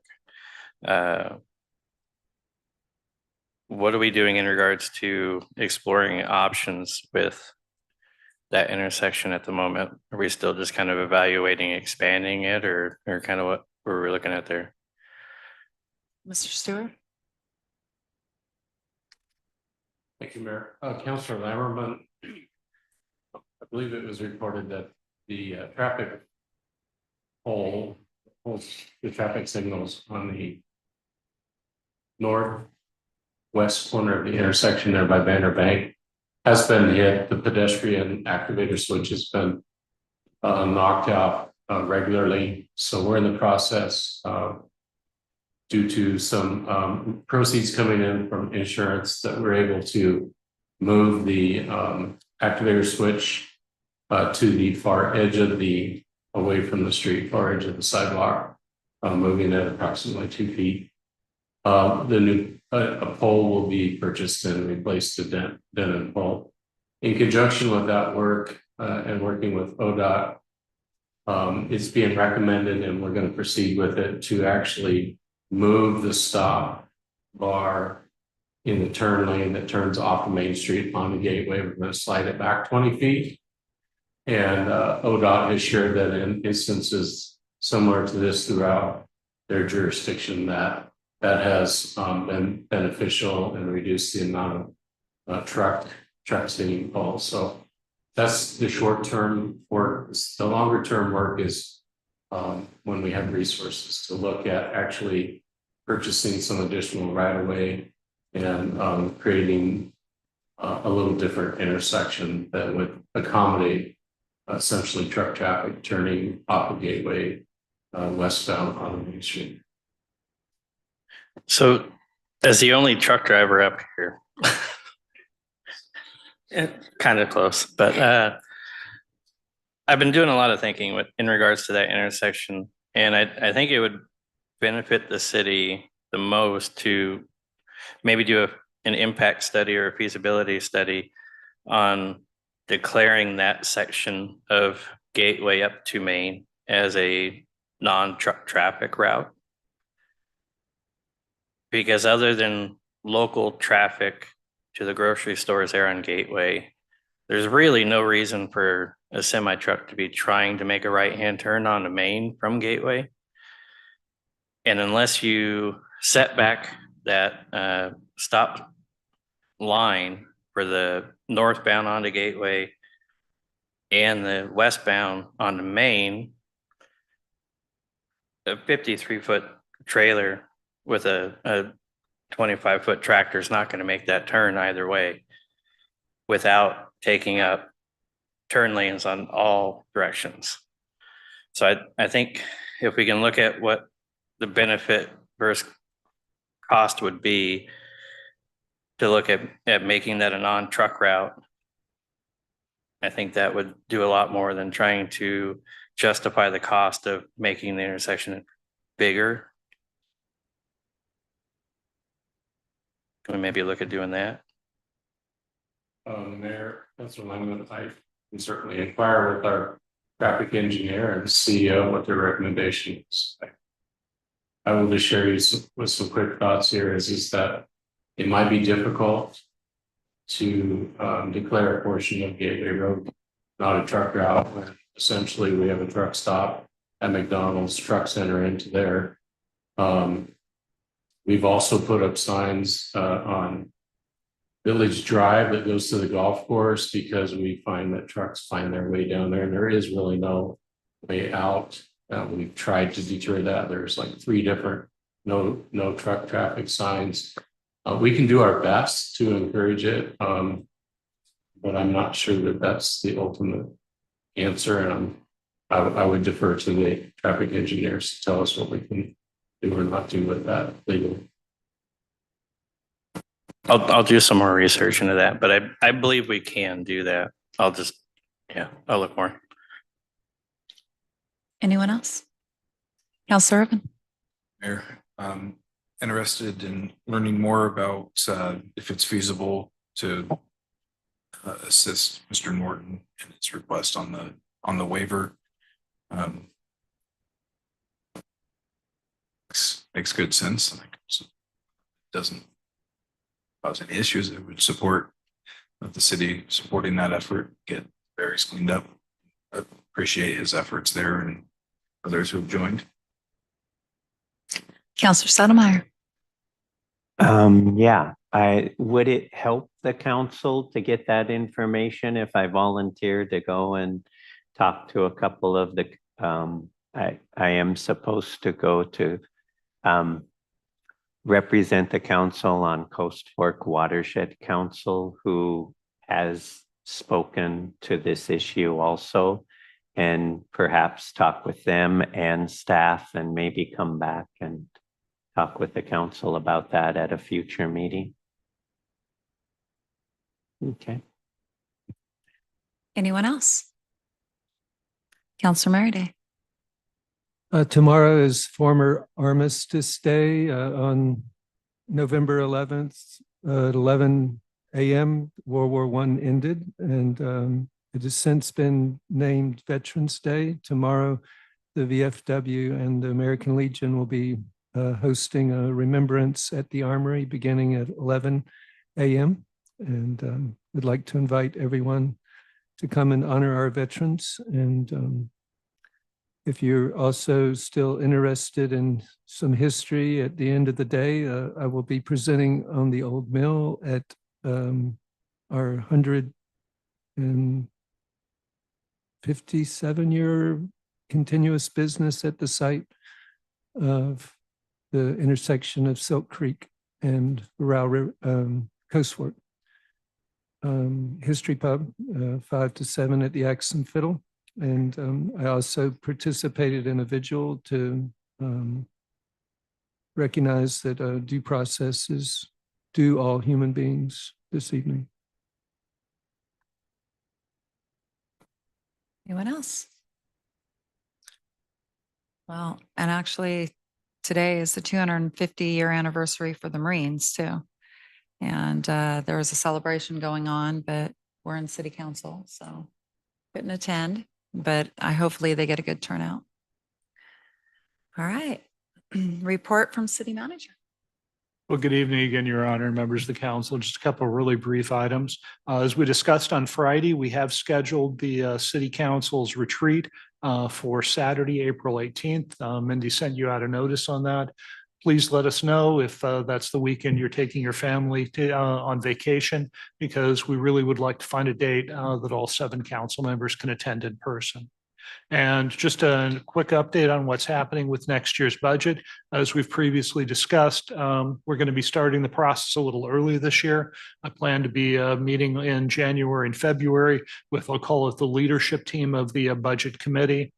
What are we doing in regards to exploring options with that intersection at the moment? Are we still just kind of evaluating expanding it, or kind of what were we looking at there? Mr. Stewart? Thank you, Mayor. Councilor Lammerman, I believe it was reported that the traffic pole holds the traffic signals on the northwest corner of the intersection there by Banner Bank has been hit. The pedestrian activator switch has been knocked out regularly. So we're in the process due to some proceeds coming in from insurance that we're able to move the activator switch to the far edge of away from the street, far edge of the sidewalk, moving at approximately 2 feet. The new a pole will be purchased and replaced to Denon pole. In conjunction with that work and working with ODOT, it's being recommended, and we're going to proceed with it, to actually move the stop bar in the turn lane that turns off of Main Street on the Gateway. We're going to slide it back 20 feet. And ODOT has shared that in instances similar to this throughout their jurisdiction, that has been beneficial and reduced the amount of trucks hitting poles. So that's the short term work. The longer term work is when we have resources to look at actually purchasing some additional right of way and creating a little different intersection that would accommodate essentially truck traffic turning off of Gateway westbound on Main Street. So as the only truck driver up here, kind of close, but I've been doing a lot of thinking in regards to that intersection, and I think it would benefit the city the most to maybe do an impact study or a feasibility study on declaring that section of Gateway up to Main as a non-truck traffic route. Because other than local traffic to the grocery stores there on Gateway, there's really no reason for a semi truck to be trying to make a right-hand turn onto Main from Gateway. And unless you set back that stop line for the northbound onto Gateway and the westbound onto Main, a 53-foot trailer with a 25-foot tractor is not going to make that turn either way without taking up turn lanes on all directions. So I think if we can look at what the benefit versus cost would be to look at making that a non-truck route, I think that would do a lot more than trying to justify the cost of making the intersection bigger. Can we maybe look at doing that? Mayor, Councilor Lammerman, I can certainly inquire with our traffic engineer and CEO what their recommendation is. I will just share you with some quick thoughts here is that it might be difficult to declare a portion of Gateway Road not a truck route when essentially we have a truck stop at McDonald's, trucks enter into there. We've also put up signs on Village Drive that goes to the golf course because we find that trucks find their way down there and there is really no way out. We've tried to deter that. There's like 3 different no truck traffic signs. We can do our best to encourage it, but I'm not sure that that's the ultimate answer. And I would defer to the traffic engineers to tell us what we can do or not do with that legally. I'll do some more research into that, but I believe we can do that. I'll look more. Anyone else? Counselor Urban? Mayor, interested in learning more about if it's feasible to assist Mr. Norton in his request on the waiver. Makes good sense. It doesn't cause any issues. It would support the city supporting that effort, get berries cleaned up. I appreciate his efforts there and others who have joined. Counselor Sotomayor? Yeah, would it help the council to get that information if I volunteered to go and talk to a couple of the, I am supposed to go to represent the council on Coast Fork Watershed Council, who has spoken to this issue also, and perhaps talk with them and staff and maybe come back and talk with the council about that at a future meeting. Okay. Anyone else? Counselor Merriday? Tomorrow is former Armistice Day on November 11th at 11 a.m. World War I ended, and it has since been named Veterans Day. Tomorrow, the VFW and the American Legion will be hosting a remembrance at the Armory beginning at 11 a.m. And we'd like to invite everyone to come and honor our veterans. And if you're also still interested in some history at the end of the day, I will be presenting on the old mill at our 157-year continuous business at the site of the intersection of Silk Creek and Coast Fork. History Pub, 5 to 7 at the Axe and Fiddle. And I also participated in a vigil to recognize that due process is due all human beings this evening. Anyone else? Well, and actually today is the 250-year anniversary for the Marines too. And there was a celebration going on, but we're in city council, so couldn't attend, but hopefully they get a good turnout. All right. Report from city manager. Well, good evening again, Your Honor, members of the council. Just a couple of really brief items. As we discussed on Friday, we have scheduled the city council's retreat for Saturday, April 18th. Mindy sent you out a notice on that. Please let us know if that's the weekend you're taking your family on vacation, because we really would like to find a date that all 7 council members can attend in person. And just a quick update on what's happening with next year's budget. As we've previously discussed, we're going to be starting the process a little early this year. I plan to be meeting in January and February with, I'll call it the leadership team of the budget committee.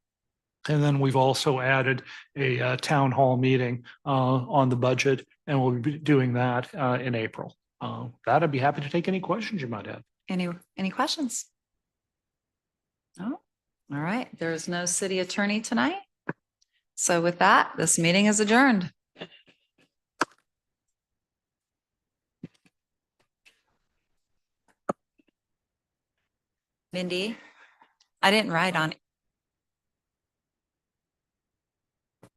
And then we've also added a town hall meeting on the budget, and we'll be doing that in April. That I'd be happy to take any questions you might have. Any questions? No? All right. There is no city attorney tonight. So with that, this meeting is adjourned. Mindy, I didn't write on